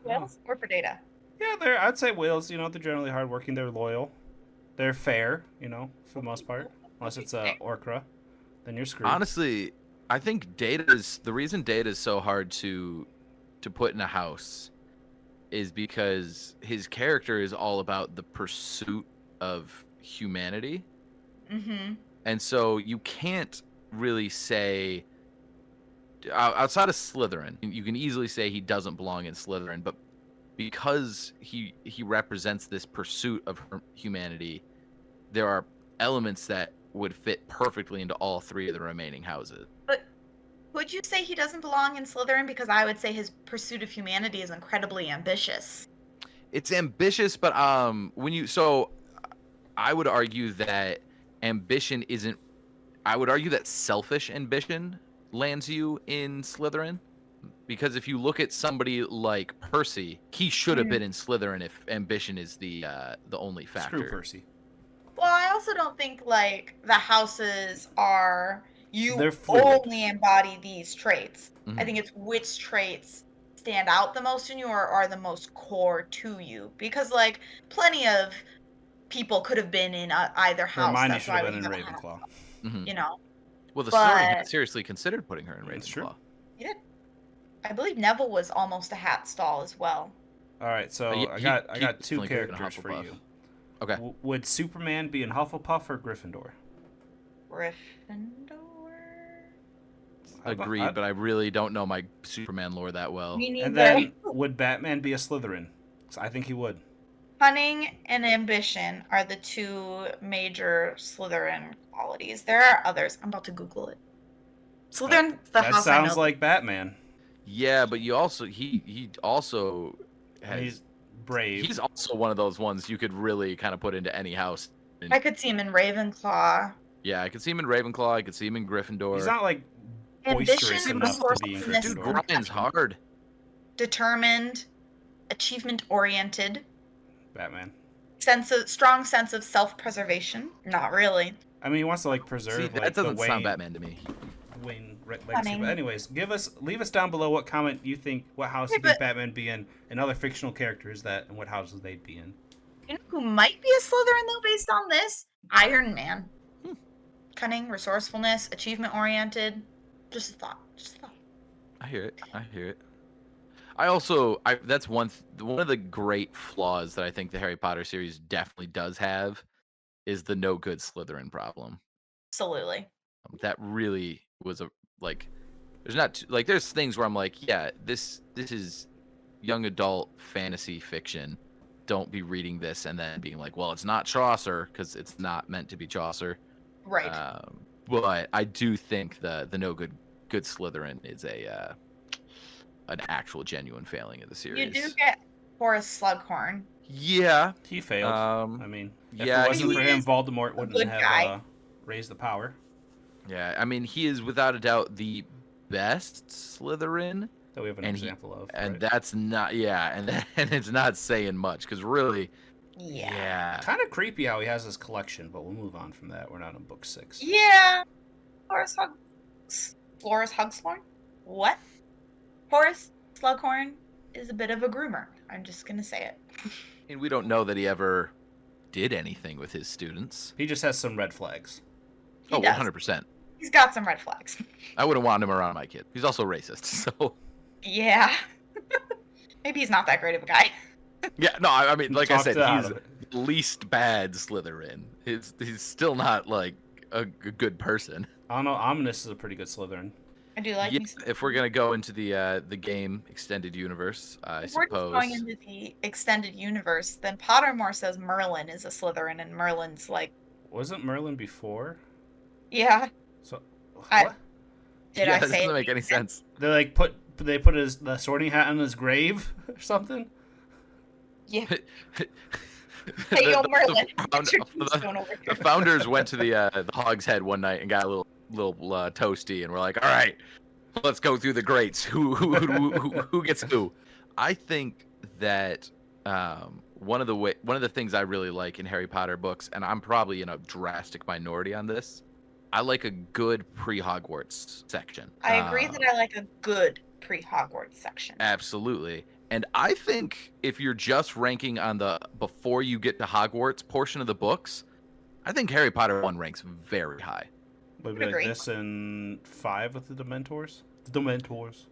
Whales? Or for Data? Yeah, I'd say whales. They're generally hardworking. They're loyal. They're fair. For the most part, unless it's Orcra, then you're screwed. Honestly, I think the reason Data is so hard to put in a house is because his character is all about the pursuit of humanity. Mm-hmm. And so you can't really say outside of Slytherin, you can easily say he doesn't belong in Slytherin, but because he represents this pursuit of humanity, there are elements that would fit perfectly into all three of the remaining houses. But would you say he doesn't belong in Slytherin? Because I would say his pursuit of humanity is incredibly ambitious. It's ambitious, but I would argue that ambition isn't. I would argue that selfish ambition lands you in Slytherin, because if you look at somebody like Percy, he should have been in Slytherin if ambition is the only factor. Screw Percy. Well, I also don't think like the houses are They're fluid. only embody these traits. Mhm. I think it's which traits stand out the most in you or are the most core to you. Because like plenty of people could have been in either house. Hermione That's should why have we been in have a house, Ravenclaw. Mhm. you know. Well, the Slytherin had But seriously considered putting her in That's true. Ravenclaw. he did. I believe Neville was almost a hat stall as well. All right, so Yeah, I he got two definitely could've been a characters for Hufflepuff. you. Okay. Would Superman be in Hufflepuff or Gryffindor? Gryffindor. Agreed, but I really don't know my Superman lore that well. Me neither. And then would Batman be a Slytherin? 'Cause I think he would. Cunning and ambition are the two major Slytherin qualities. There are others. I'm about to Google it. Slytherin, the That house I sounds know. like Batman. Yeah, but you also he also And has he's brave. he's also one of those ones you could really kind of put into any house. I could see him in Ravenclaw. Yeah, I could see him in Ravenclaw. I could see him in Gryffindor. He's not like Ambition, boisterous enough to be in resourcefulness, Dude, Gryffindor. grind's hard. Determined, achievement oriented, Batman. strong sense of self-preservation. Not really. I mean, he wants to like See, preserve that like the doesn't sound Wayne, Batman to me. legacy. Cunning. But anyways, leave us down below what comment you think, what house Hey, you think but- Batman be in, and other fictional characters that and what houses they'd be in. You know who might be a Slytherin though, based on this? Iron Man. Cunning, resourcefulness, achievement oriented. Just a thought. Just a thought. I hear it. I hear it. That's one of the great flaws that I think the Harry Potter series definitely does have is the no good Slytherin problem. Absolutely. That really was there's things where I'm like, yeah, this is young adult fantasy fiction. Don't be reading this and then being like, well, it's not Chaucer because it's not meant to be Chaucer. Right. But I do think the no good Slytherin is an actual genuine failing of the series. You do get Horace Slughorn. Yeah. He failed. I mean, if yeah, it wasn't he for him, is Voldemort a wouldn't good have guy. raised the power Yeah, I mean, he is without a doubt the best Slytherin, that we have an and example of. and right? that's not and it's not saying much because really, yeah, Kind of creepy how he has his collection, but we'll move on from that. We're not on book 6. Yeah. Horace Hugslorn? What? Horace Slughorn is a bit of a groomer. I'm just gonna say it. and we don't know that he ever did anything with his students. He just has some red flags. He Oh, does. 100%. He's got some red flags. I wouldn't want him around my kid. He's also racist, so Yeah. Maybe he's not that great of a guy. yeah. No, I mean, like I Talked said, it out he's of it. the least bad Slytherin. He's still not like a good person. I don't know. Ominous is a pretty good Slytherin. I do like Yeah, me some. if we're gonna go into the game extended universe, I If we're just suppose. going into the extended universe, then Pottermore says Merlin is a Slytherin, and Merlin's like, Wasn't Merlin before? yeah, So I- what? did yeah, I that say doesn't it? make any sense. They put the sorting hat on his grave or something. Yeah. The- Hey, yo, the- Merlin. the Get your found- keystone over the here. founders went to the Hog's Head one night and got a little toasty, and we're like, all right, let's go through the greats. Who gets who? I think that one of the things I really like in Harry Potter books, and I'm probably in a drastic minority on this, I like a good pre-Hogwarts section. I agree that I like a good pre-Hogwarts section. Absolutely. And I think if you're just ranking on the before you get to Hogwarts portion of the books, I think Harry Potter 1 ranks very high. Would Would be like agree. this and 5 with the Dementors. The Dementors.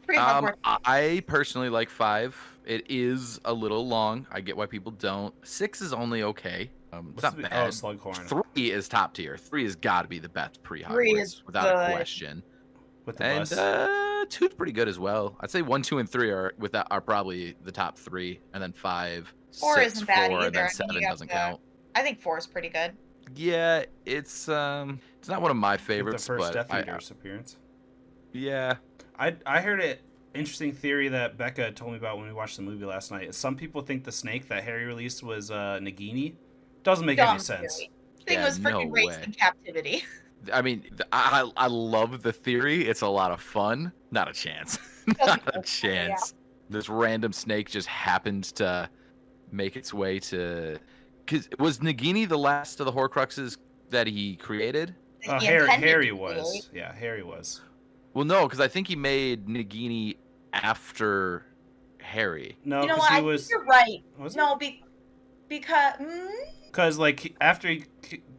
Pre-Hogwarts. I personally like 5. It is a little long. I get why people don't. 6 is only okay. It's not Oh, bad. Slughorn 3 is top tier. 3 has got to be the best 3 pre-Hogwarts is without a good. question. with the And bus. 2's pretty good as well. I'd say 1, 2, and 3 are probably the top 3, and then 5, 4 6, isn't bad 4, and either. then I mean, you 7 got doesn't the. count. I think 4 is pretty good. Yeah, it's not one of my With favorites, the first but Death Eater's appearance. yeah. I heard an interesting theory that Becca told me about when we watched the movie last night. Some people think the snake that Harry released was Nagini. Doesn't make any Dumb sense. theory. Thing Yeah, was no freaking raised way. in captivity. I mean, I love the theory. It's a lot of fun. Not a chance. Doesn't Not a work for me, yeah. chance. This random snake just happened to make its way to. Cause was Nagini the last of the Horcruxes that he created? He intended Harry to was. create. Yeah, Harry was. Well, no, because I think he made Nagini after Harry. No, You know because what? he I was. think you're right. Was No, because Because after he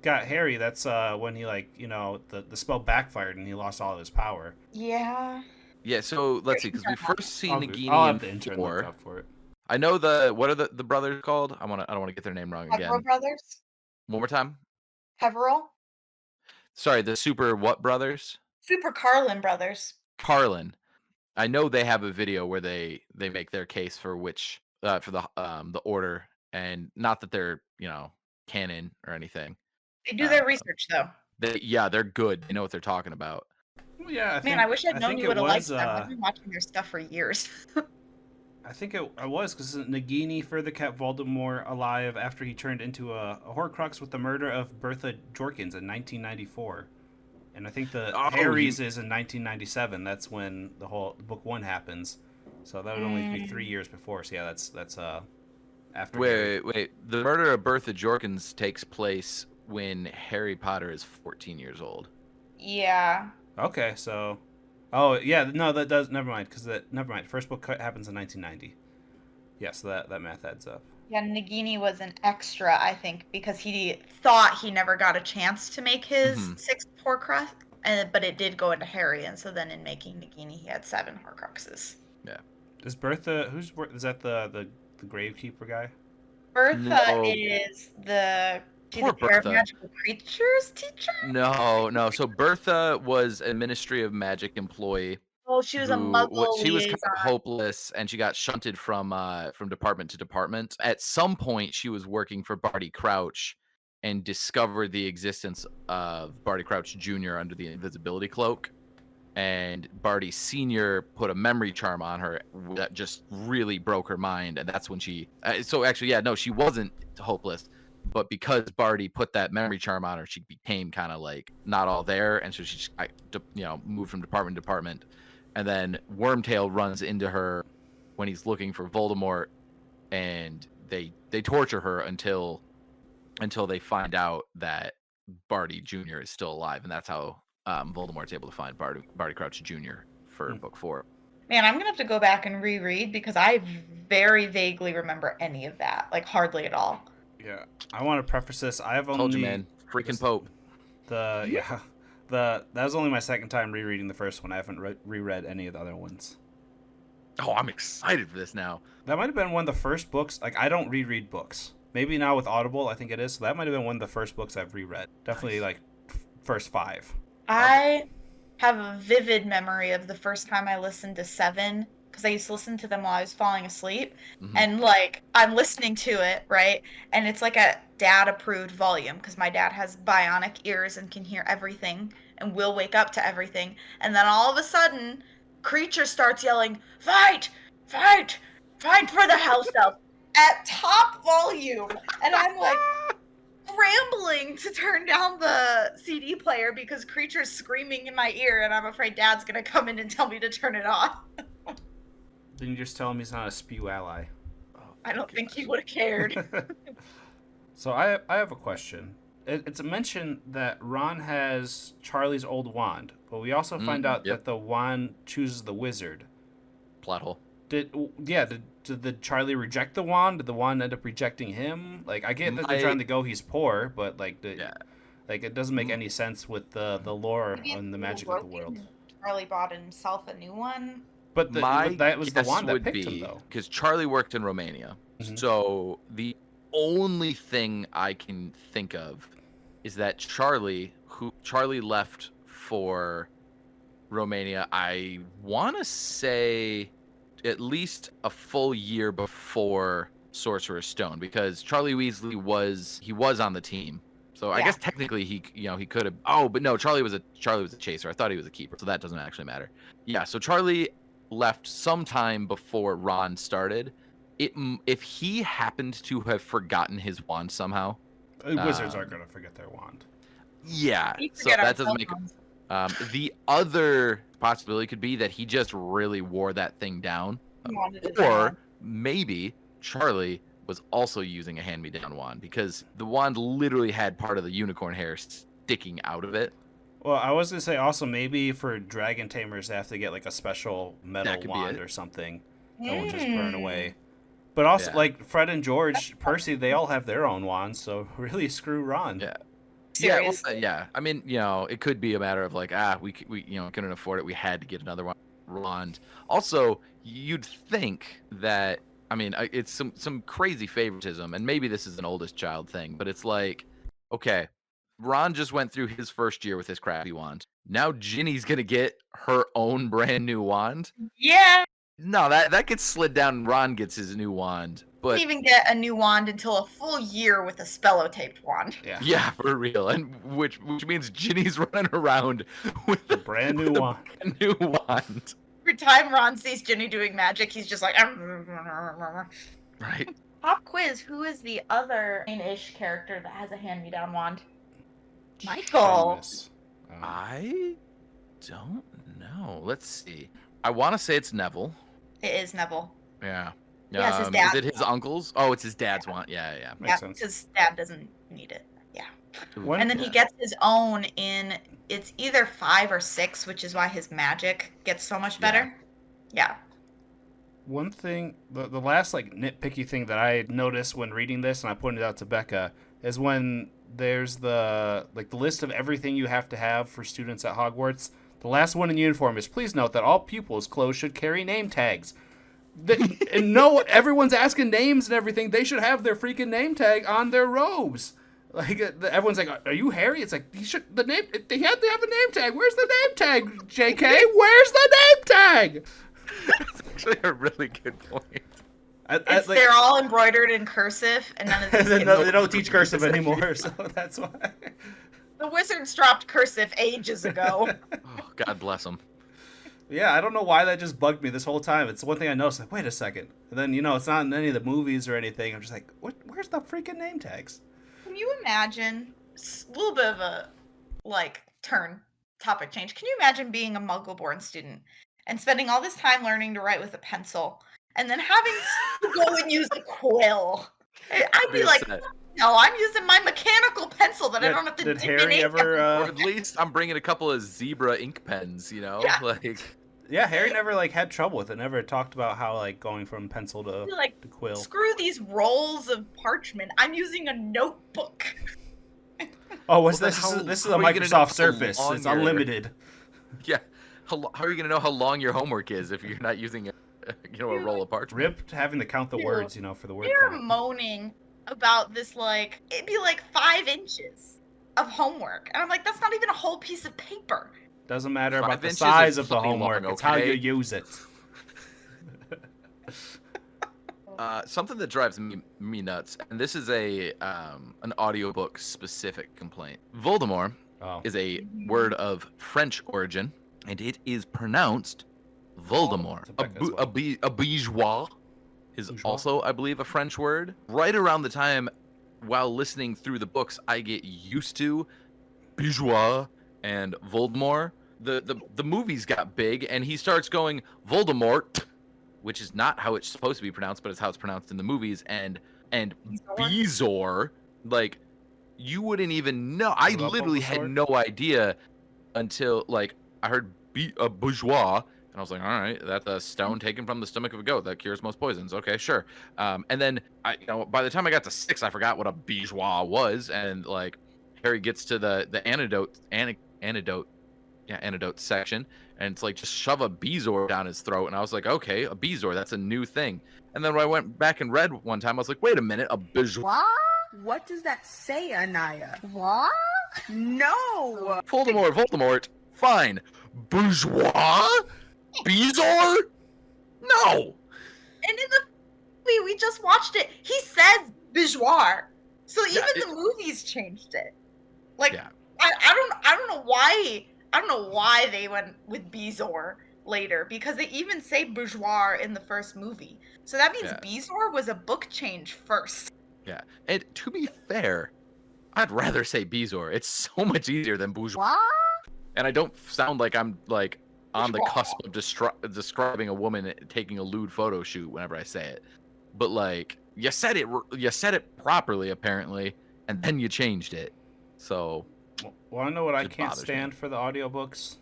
got Harry, that's when he the spell backfired and he lost all of his power. yeah. Yeah, so let's see, because we first see I'll Nagini have the in intern look 4. up for it. I know what are the brothers called? I don't want to get their name wrong Peverell again. brothers. One more time. Peverell. Sorry, the super what brothers? Super Carlin brothers. Carlin. I know they have a video where they make their case for which for the order, and not that they're canon or anything. They do their research though. They're good. They know what they're talking about. Well, yeah, Man, I wish I'd known think you it would have liked was. them. I've been watching their stuff for years. I think I was because Nagini further kept Voldemort alive after he turned into a Horcrux with the murder of Bertha Jorkins in 1994, and I think the Harry's is in 1997. That's when the whole book 1 happens, so that would only be 3 years before. So yeah, that's after. Wait. The murder of Bertha Jorkins takes place when Harry Potter is 14 years old. Yeah. Okay, so. Oh yeah, no, that does. Never mind, never mind. First book happens in 1990. Yeah, so that math adds up. Yeah, Nagini was an extra, I think, because he thought he never got a chance to make his 6th Horcrux, but it did go into Harry, and so then in making Nagini, he had 7 Horcruxes. Yeah. Is Bertha? Is that the Gravekeeper guy? Bertha is the Poor Bertha. Magical creatures teacher. No. So Bertha was a Ministry of Magic employee. Oh, she was a Muggle She was kind liaison. of hopeless, and she got shunted from department to department. At some point, she was working for Barty Crouch, and discovered the existence of Barty Crouch Jr. under the invisibility cloak. And Barty Sr. put a memory charm on her that just really broke her mind, and that's when she. So actually, yeah, no, she wasn't hopeless, but because Barty put that memory charm on her, she became kind of like not all there, and so she just, moved from department to department. And then Wormtail runs into her when he's looking for Voldemort, and they torture her until they find out that Barty Jr. is still alive, and that's how Voldemort's able to find Barty Crouch Jr. for book 4. Man, I'm gonna have to go back and reread because I very vaguely remember any of that, like hardly at all. Yeah, I want to preface this. I have only Told you, man. Freaking Pope. That was only my second time rereading the first one. I haven't reread any of the other ones. Oh, I'm excited for this now. That might have been one of the first books. Like, I don't reread books. Maybe now with Audible, I think it is. So that might have been one of the first books I've reread. Definitely, like, first 5. I have a vivid memory of the first time I listened to 7, because I used to listen to them while I was falling asleep. And, like, I'm listening to it, right? And it's like a dad-approved volume, because my dad has bionic ears and can hear everything and will wake up to everything. And then all of a sudden, Creature starts yelling, "Fight! Fight! Fight for the house elf!" at top volume. And I'm like scrambling to turn down the CD player because Creature's screaming in my ear, and I'm afraid Dad's gonna come in and tell me to turn it off. Then you just tell him he's not a spew ally. I don't think he would have cared. So I have a question. It's a mention that Ron has Charlie's old wand, but we also find out that the wand chooses the wizard. Plot hole. Did Charlie reject the wand? Did the wand end up rejecting him? Like, I get that they're trying to go he's poor, but like it doesn't make any sense with the lore and the magic of the world. Charlie bought himself a new one. But that was the wand that picked him, though. Because Charlie worked in Romania, so only thing I can think of is that Charlie left for Romania, I want to say at least a full year before Sorcerer's Stone, because Charlie Weasley was on the team. So I Yeah. guess technically he could have. Oh, but no, Charlie was a chaser. I thought he was a keeper, so that doesn't actually matter. Yeah, so Charlie left sometime before Ron started. If he happened to have forgotten his wand somehow, Wizards aren't going to forget their wand. yeah, We so forget our that doesn't cell make. phones. The other possibility could be that he just really wore that thing down, He wanted his or wand. maybe Charlie was also using a hand-me-down wand, because the wand literally had part of the unicorn hair sticking out of it. Well, I was going to say also maybe for dragon tamers, they have to get like a special metal That could be wand it. or something that will just burn Mm. away. But also, Yeah. like Fred and George, Percy, they all have their own wands, so really screw Ron. Yeah. Seriously. Yeah. I mean, it could be a matter of like, we couldn't afford it. We had to get another wand. Also, you'd think that, I mean, it's some crazy favoritism, and maybe this is an oldest child thing, but it's like, okay, Ron just went through his first year with his crappy wand. Now Ginny's gonna get her own brand new wand. Yeah. No, that gets slid down. And Ron gets his new wand, but Didn't even get a new wand until a full year with a spellotaped wand. Yeah. yeah, for real, and which means Ginny's running around with A brand new with a wand. brand new wand. Every time Ron sees Ginny doing magic, he's just like. Right. Pop quiz: who is the other main-ish character that has a hand-me-down wand? Michael. Goodness. I don't know. Let's see. I want to say it's Neville. It is Neville. Yeah. Yes, his Is dad's it his uncle's? Oh, it's his dad's wand. Yeah. Makes Yeah, sense. his dad doesn't need it. Yeah. When- And then he gets his own in, it's either 5 or 6, which is why his magic gets so much better. Yeah. One thing, the last like nitpicky thing that I noticed when reading this, and I pointed out to Becca, is when there's the list of everything you have to have for students at Hogwarts. The last one in uniform is, please note that all pupils' clothes should carry name tags. And no, everyone's asking names and everything. They should have their freaking name tag on their robes. Like everyone's like, "Are you Harry?" It's like, They had to have a name tag. Where's the name tag, J.K.? Where's the name tag? That's actually a really good point. They're all embroidered in cursive, and none of these kids. They don't teach cursive anymore, so that's why. The wizards dropped cursive ages ago. Oh, God bless him. Yeah, I don't know why that just bugged me this whole time. It's one thing I noticed. Like, wait a second, and then it's not in any of the movies or anything. I'm just like, where's the freaking name tags? Can you imagine a little bit of a topic change? Can you imagine being a Muggle-born student and spending all this time learning to write with a pencil, and then having to go and use a quill? I'd be like, upset. no, I'm using my mechanical pencil that I don't have to Did dip in Harry ink ever? Or at least I'm bringing a couple of zebra ink pens, Yeah. like. Yeah, Harry never had trouble with it. Never talked about how going from pencil to like, quill. screw these rolls of parchment. I'm using a notebook. Oh, Well, then this how- is a how are you gonna know Microsoft how Surface. long It's your- unlimited. How are you gonna know how long your homework is if you're not using a roll of parchment? Rip having to count the Ew. words, for the word They're count. moaning about this, it'd be 5 inches of homework. And I'm like, that's not even a whole piece of paper. Doesn't matter 5 about the inches size is of the plenty homework. long, It's how you okay? use it. Something that drives me nuts, and this is an audiobook specific complaint. Voldemort Oh. is a word of French origin, and it is pronounced Voldemort. it's a Becca as well. A bourgeois is Bourgeois? also, I believe, a French word. Right around the time, while listening through the books, I get used to bourgeois and Voldemort. The movies got big, and he starts going Voldemort, which is not how it's supposed to be pronounced, but it's how it's pronounced in the movies. And Bezoar, you wouldn't even know. I What about literally had Bulbasaur? no idea until I heard a bourgeois, and I was like, all right, that's a stone taken from the stomach of a goat that cures most poisons. Okay, sure. And then by the time I got to 6, I forgot what a bourgeois was, and Harry gets to the antidote antidote section, and it's like just shove a Bezoar down his throat, and I was like, okay, a Bezoar, that's a new thing. And then when I went back and read one time, I was like, wait a minute, a Bezoar. What does that say, Anaya? What? No! Voldemort, fine. Bourgeois? Bezoar? No! And in the movie, we just watched it. He says Bijouar. So even the movies changed it. Like, Yeah. I don't know why. I don't know why they went with Bezoar later, because they even say bourgeois in the first movie. So that means Bezoar was a book change first. Yeah. And to be fair, I'd rather say Bezoar. It's so much easier than bourgeois. What? And I don't sound like I'm like on the cusp of describing a woman taking a lewd photo shoot whenever I say it. But like you said it properly apparently, and then you changed it. So well, I know what I it can't bothers stand me. for the audiobooks.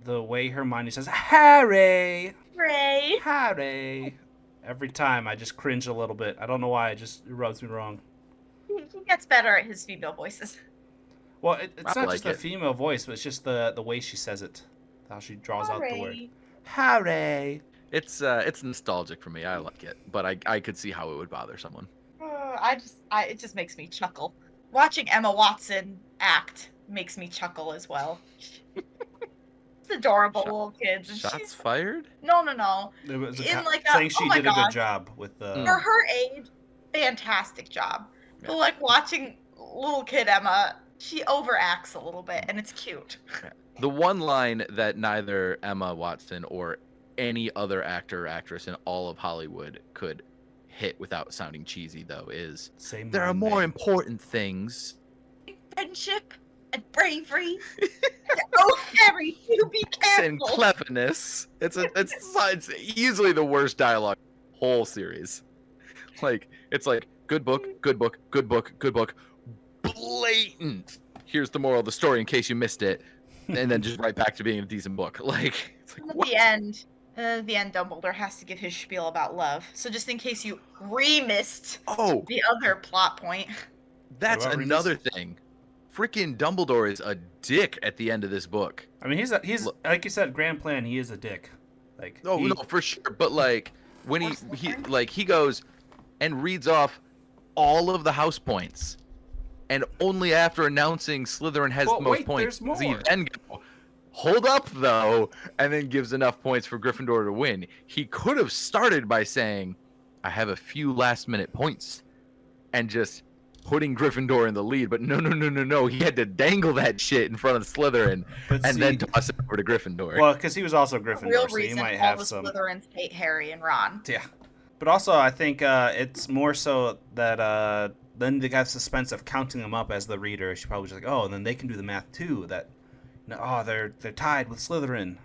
The way Hermione says Harry. Ray. Harry. Every time I just cringe a little bit. I don't know why. It rubs me wrong. He gets better at his female voices. Well, it's I not like just the it. female voice, but it's just the way she says it. How she draws out the word. Harry. Harry. It's nostalgic for me. I like it, but I could see how it would bother someone. It just makes me chuckle. Watching Emma Watson act makes me chuckle as well. It's adorable little kids. And Shots fired? No. It was In like saying she oh my did a God. good job with the. For her age, fantastic job. Yeah. But like watching little kid Emma, she overacts a little bit, and it's cute. The one line that neither Emma Watson or any other actor or actress in all of Hollywood could hit without sounding cheesy, though, is Same there are line more name. important things. Friendship and bravery. Oh, Harry, you be And careful. cleverness. It's easily the worst dialogue in the whole series. Like it's like good book, good book, good book, good book. Blatant. Here's the moral of the story in case you missed it, and then just right back to being a decent book. Like it's like At what? the end, Dumbledore has to give his spiel about love. So just in case you missed Oh, the other plot point. that's What about another thing. Freaking Dumbledore is a dick at the end of this book. I mean, he's like you said, grand plan. He is a dick. Like Oh no, for sure. But like when he goes and reads off all of the house points, and only after announcing Slytherin has the most points there's does he more. then go, hold up though, and then gives enough points for Gryffindor to win. He could have started by saying, "I have a few last-minute points," and just putting Gryffindor in the lead. But no. He had to dangle that shit in front of Slytherin But and see- then toss it over to Gryffindor. Well, because he was also The Gryffindor, real so he reason might all have the some. Slytherins hate Harry and Ron. Yeah, but also I think it's more so that then they got suspense of counting them up as the reader. She probably just like, oh, and then they can do the math too. That, they're tied with Slytherin.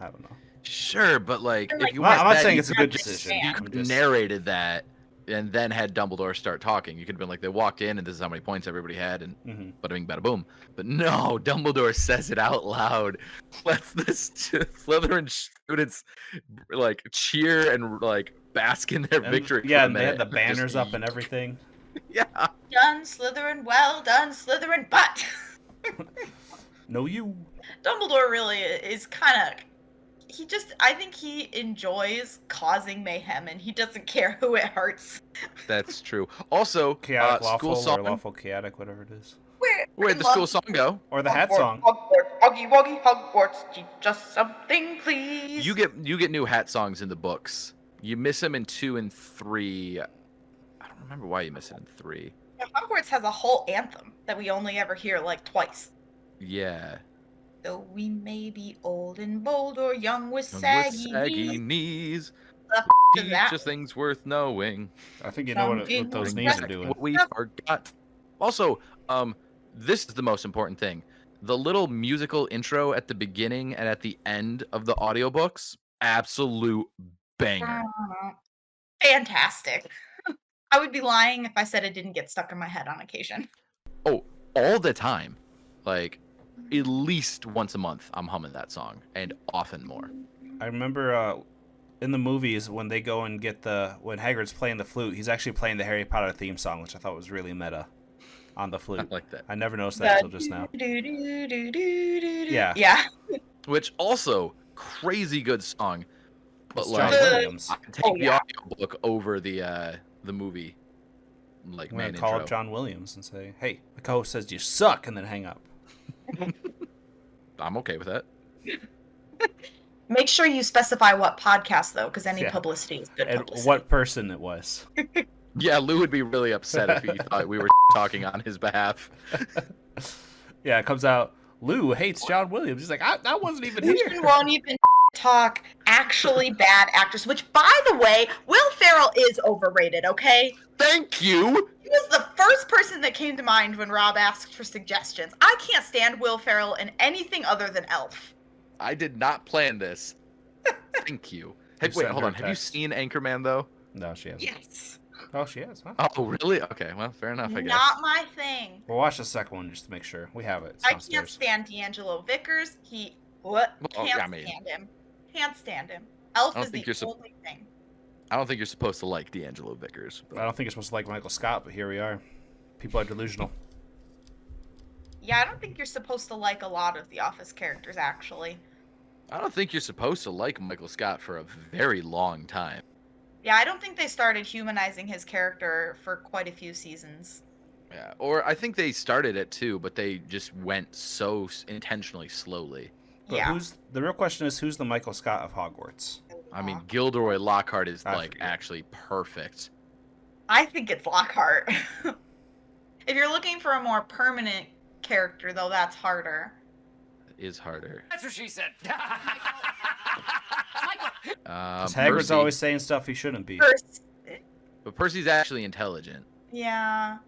I don't know. Sure, but like They're if like, you Well, went I'm not that, saying you it's a could- good decision. Yeah. You I'm could just- narrated that and then had Dumbledore start talking. You could have been like, they walked in and this is how many points everybody had, and Mhm. bada bing, bada boom. But no, Dumbledore says it out loud. Lets the Slytherin students like cheer and like bask in their And- victory. yeah, for a and they had minute. the banners Just- up and everything. Yeah. Done, Slytherin. Well done, Slytherin. But No, you. Dumbledore really is kind of. I think he enjoys causing mayhem, and he doesn't care who it hurts. That's true. Also, Chaotic school lawful song. or lawful chaotic, whatever it is. Where'd the school song go? Or the hat song. Hogwarts, Hoggy Woggy Hogwarts, teach us something, please. You get new hat songs in the books. You miss them in 2 and 3. I don't remember why you miss it in 3. Yeah, Hogwarts has a whole anthem that we only ever hear like twice. Yeah. Though we may be old and bold or young with With saggy, saggy knees. knees. The f- is Teach that? us things worth knowing. I think you know what Something those Bring knees are back doing. What we forgot. Also, this is the most important thing. The little musical intro at the beginning and at the end of the audiobooks, absolute banger. Fantastic. I would be lying if I said it didn't get stuck in my head on occasion. Oh, all the time. Like, at least once a month, I'm humming that song, and often more. I remember in the movies when they go and get when Hagrid's playing the flute, he's actually playing the Harry Potter theme song, which I thought was really meta. on the flute. I like that. I never noticed that until just now. Yeah. Yeah. Which also crazy good song. But It's John like, Williams. I can take Oh, the yeah. audiobook over the movie. Like I'm main gonna call intro. up John Williams and say, "Hey, the co-host says you suck," and then hang up. I'm okay with that. Make sure you specify what podcast though, because any Yeah. publicity is good And publicity. what person it was. Yeah, Lou would be really upset if he thought we were talking on his behalf. Yeah, it comes out. Lou hates John Williams. He's like, that wasn't even We here. won't even talk actually bad actors. Which, by the way, Will Ferrell is overrated. Okay. Thank you. He was the first person that came to mind when Rob asked for suggestions. I can't stand Will Ferrell in anything other than Elf. I did not plan this. Thank you. Hey, You wait, sent hold her on. a Have you text. seen Anchorman though? No, she hasn't. Yes. Oh, she has. Huh? Oh, really? Okay, well, fair enough, I guess. Not my thing. We'll watch the second one just to make sure. We have it. It's I can't downstairs. stand D'Angelo Vickers. Can't I mean- stand him. Can't stand him. Elf I don't is think the you're only thing. I don't think you're supposed to like D'Angelo Vickers. I don't think you're supposed to like Michael Scott, but here we are. People are delusional. Yeah, I don't think you're supposed to like a lot of the Office characters, actually. I don't think you're supposed to like Michael Scott for a very long time. Yeah, I don't think they started humanizing his character for quite a few seasons. Yeah, or I think they started it too, but they just went so intentionally slowly. But Yeah. the real question is, who's the Michael Scott of Hogwarts? I mean, Gilderoy Lockhart is I like forget. actually perfect. I think it's Lockhart. If you're looking for a more permanent character, though, that's harder. It is harder. That's what she said. Because Hagrid's Percy, always saying stuff he shouldn't be. but Percy's actually intelligent. Yeah.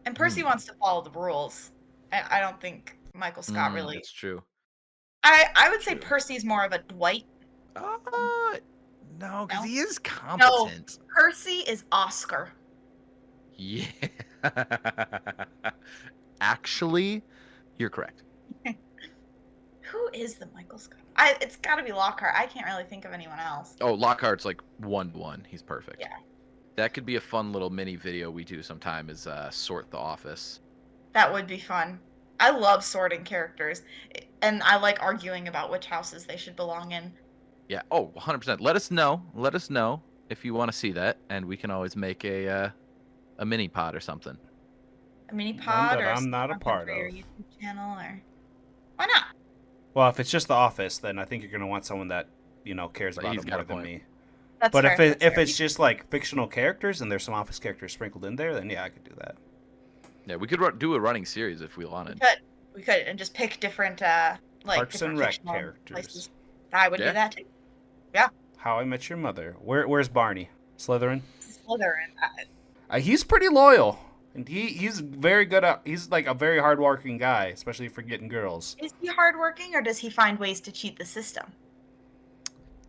And Percy wants to follow the rules. I don't think Michael Scott really. It's true. I would say True. Percy's more of a Dwight. No, because No? he is competent. Percy is Oscar. Yeah. Actually, you're correct. Who is the Michael Scott? It's got to be Lockhart. I can't really think of anyone else. Oh, Lockhart's like 1-1. He's perfect. Yeah. That could be a fun little mini video we do sometime is sort the office. That would be fun. I love sorting characters, and I like arguing about which houses they should belong in. Yeah. Oh, 100%. Let us know. Let us know if you want to see that, and we can always make a mini pod or something. A mini One pod that or I'm not a something part for your of. YouTube channel, or why not? Well, if it's just The Office, then I think you're going to want someone that, cares But about he's it got more a than point. me. That's But fair, if that's fair. it's just like fictional characters and there's some Office characters sprinkled in there, then yeah, I could do that. Yeah, we could do a running series if we wanted. We could and just pick different like Parks and different Rec fictional characters. places. I would Yeah. do that too. How I Met Your Mother. Where's Barney? Slytherin? Slytherin. He's pretty loyal. And he's very good at, he's like a very hardworking guy, especially for getting girls. Is he hardworking, or does he find ways to cheat the system?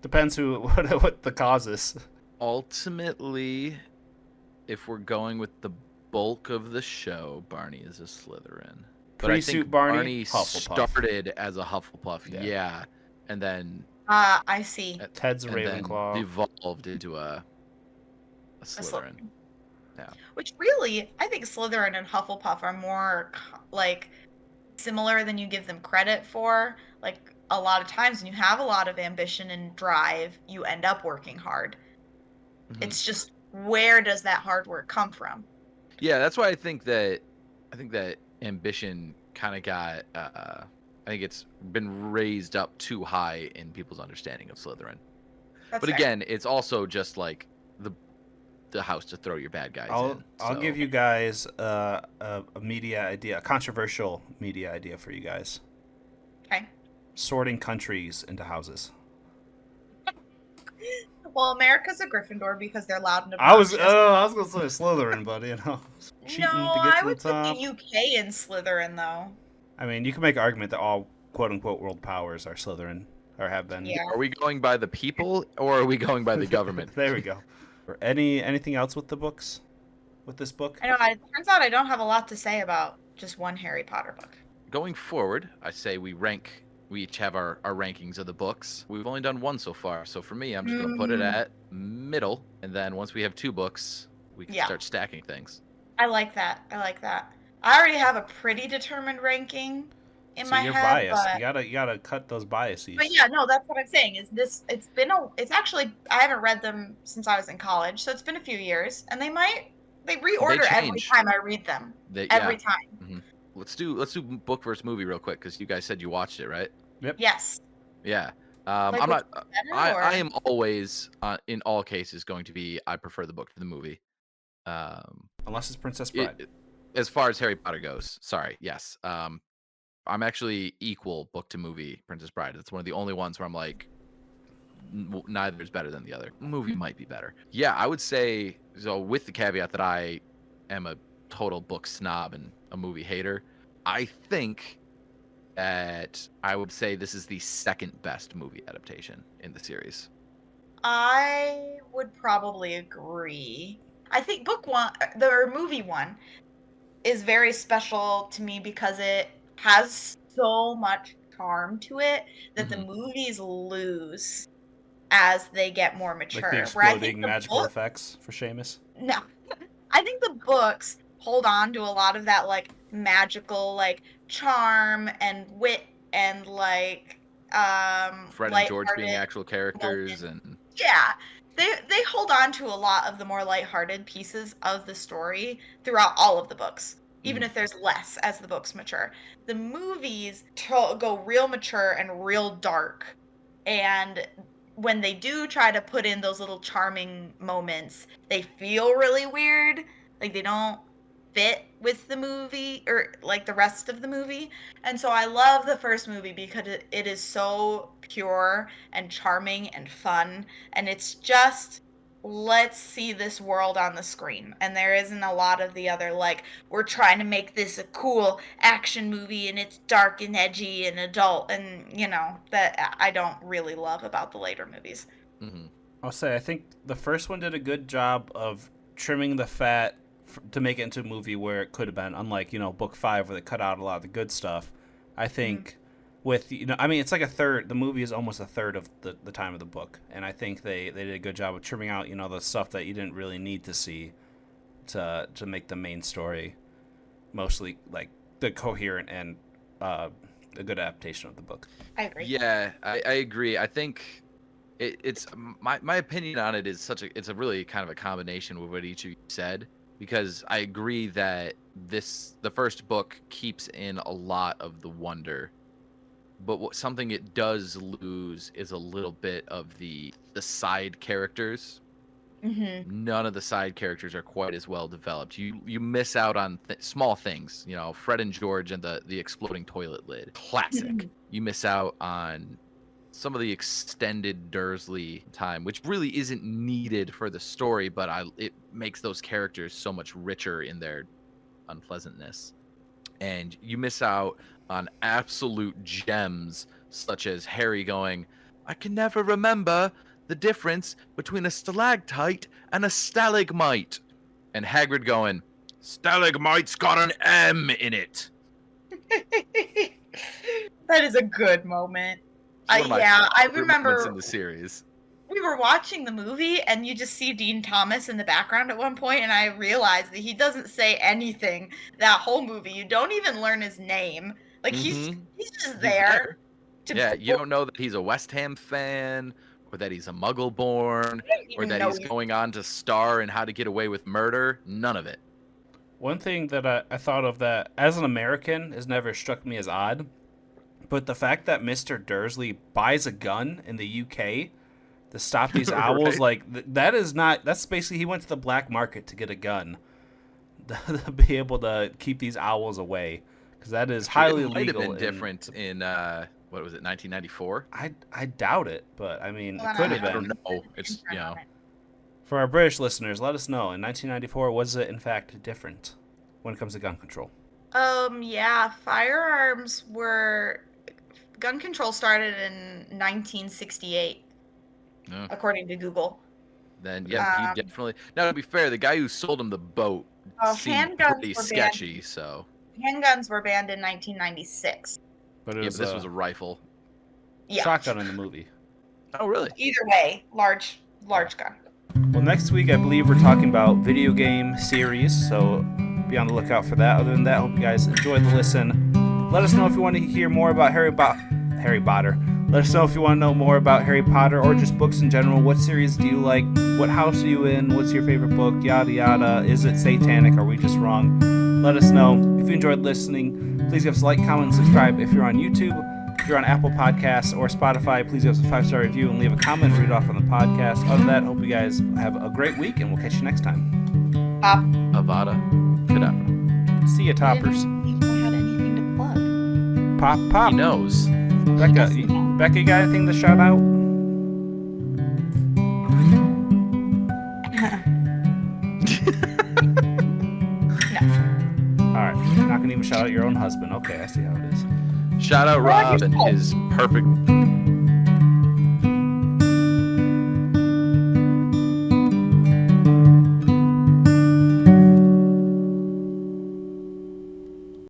Depends what the cause is. Ultimately, if we're going with the bulk of the show, Barney is a Slytherin. But I Pre-suit think Barney, Hufflepuff. started as a Hufflepuff, Yeah. yeah, and then I see. Ted's a and then Ravenclaw. evolved into a A Slytherin. Yeah. Which really, I think Slytherin and Hufflepuff are more like similar than you give them credit for. Like a lot of times when you have a lot of ambition and drive, you end up working hard. Mhm. It's just, where does that hard work come from? Yeah, that's why I think that ambition kind of got. I think it's been raised up too high in people's understanding of Slytherin. That's But fair. again, it's also just like the house to throw your bad guys in. I'll so- give you guys a media idea, a controversial media idea for you guys. Okay. Sorting countries into houses. Well, America's a Gryffindor because they're loud and I was obnoxious. gonna say Slytherin, but cheating No, to get I to would the top. put the UK in Slytherin though. I mean, you can make an argument that all quote unquote world powers are Slytherin or have been. Yeah. Are we going by the people or are we going by the government? There we go. Or anything else with the books? With this book? I know. It turns out I don't have a lot to say about just one Harry Potter book. Going forward, I say we each have our rankings of the books. We've only done one so far, so for me, I'm just going to put it at middle, and then once we have 2 books, we can Yeah. start stacking things. I like that. I like that. I already have a pretty determined ranking in So my you're head, biased. but You gotta cut those biases. yeah, no, that's what I'm saying. Is this? It's actually I haven't read them since I was in college, so it's been a few years, and they reorder every change. time I read them. Yeah. Every time. hmm Let's do book versus movie real quick because you guys said you watched it, right? Yes. Yeah. Like, I'm which not. is better, I or am always in all cases going to be. I prefer the book to the movie. Unless it's Princess Bride. As far as Harry Potter goes, sorry. Yes. I'm actually equal book to movie Princess Bride. It's one of the only ones where I'm like, neither is better than the other. Movie might be better. Yeah, I would say so. With the caveat that I am a total book snob and a movie hater, I think that I would say this is the second best movie adaptation in the series. I would probably agree. I think book one, the movie one, is very special to me because it has so much charm to it that the Mhm. movies lose as they get more Like the mature. Where I think exploding the magical book, effects for Seamus. no, I think the books hold on to a lot of that like magical like charm and wit and like Fred and George being lighthearted actual characters, moments. and Yeah. They hold on to a lot of the more lighthearted pieces of the story throughout all of the books, even Mhm. if there's less as the books mature. The movies go real mature and real dark. And when they do try to put in those little charming moments, they feel really weird. Like they don't fit with the movie or like the rest of the movie. And so I love the first movie because it is so pure and charming and fun. And it's just, let's see this world on the screen. And there isn't a lot of the other, like, we're trying to make this a cool action movie and it's dark and edgy and adult. And, that I don't really love about the later movies. Mhm. I'll say I think the first one did a good job of trimming the fat to make it into a movie where it could have been. Unlike book 5 where they cut out a lot of the good stuff. I think with I mean it's like a third. The movie is almost a third of the time of the book, and I think they did a good job of trimming out the stuff that you didn't really need to see to make the main story mostly like the coherent and a good adaptation of the book. I agree. Yeah, I agree. I think it's my opinion on it is it's a really kind of a combination with what each of you said, because I agree that the first book keeps in a lot of the wonder, but something it does lose is a little bit of the side characters. None of the side characters are quite as well developed. You miss out on small things. Fred and George and the exploding toilet lid, classic. You miss out on some of the extended Dursley time, which really isn't needed for the story, but it makes those characters so much richer in their unpleasantness. And you miss out on absolute gems such as Harry going, "I can never remember the difference between a stalactite and a stalagmite," and Hagrid going, "Stalagmite's got an M in it." That is a good moment. It's one of my I favorite moments remember in the series. we were watching the movie and you just see Dean Thomas in the background at one point, and I realized that he doesn't say anything that whole movie. You don't even learn his name. Like he's just there. Yeah, you don't know that he's a West Ham fan, or that he's a Muggle born, or that he's going on to star in How to Get Away with Murder. None of it. One thing that I thought of that as an American has never struck me as odd, but the fact that Mr. Dursley buys a gun in the UK to stop these owls, Right. like that's basically he went to the black market to get a gun to be able to keep these owls away, because that is highly it might have illegal. been different in what was it, 1994? I doubt it, but I mean, Hold it on, could I have don't been. know. It's For our British listeners, let us know. In 1994, was it in fact different when it comes to gun control? Yeah, gun control started in 1968, No. according to Google. Then yeah, he definitely. Now to be fair, the guy who sold him the boat seemed handguns pretty were sketchy. banned. So Handguns were banned in 1996. But it yeah, was but this was a rifle. Yeah. shotgun in the movie. Oh really? Either way, large gun. Well, next week I believe we're talking about video game series. So be on the lookout for that. Other than that, hope you guys enjoyed the listen. Let us know if you want to hear more about Harry Potter. Let us know if you want to know more about Harry Potter or just books in general. What series do you like? What house are you in? What's your favorite book? Yada yada. Is it satanic? Are we just wrong? Let us know. If you enjoyed listening, please give us a like, comment, and subscribe. If you're on YouTube, if you're on Apple Podcasts or Spotify, please give us a 5-star review and leave a comment and read it off on the podcast. Other than that, hope you guys have a great week, and we'll catch you next time. Avada Kedavra. See ya, toppers. If we had anything to plug. Pop, pop. He knows. Becca, you got anything to shout out? Alright, you're not gonna even shout out your own husband. Okay, I see how it is. Shout out Rob and his perfect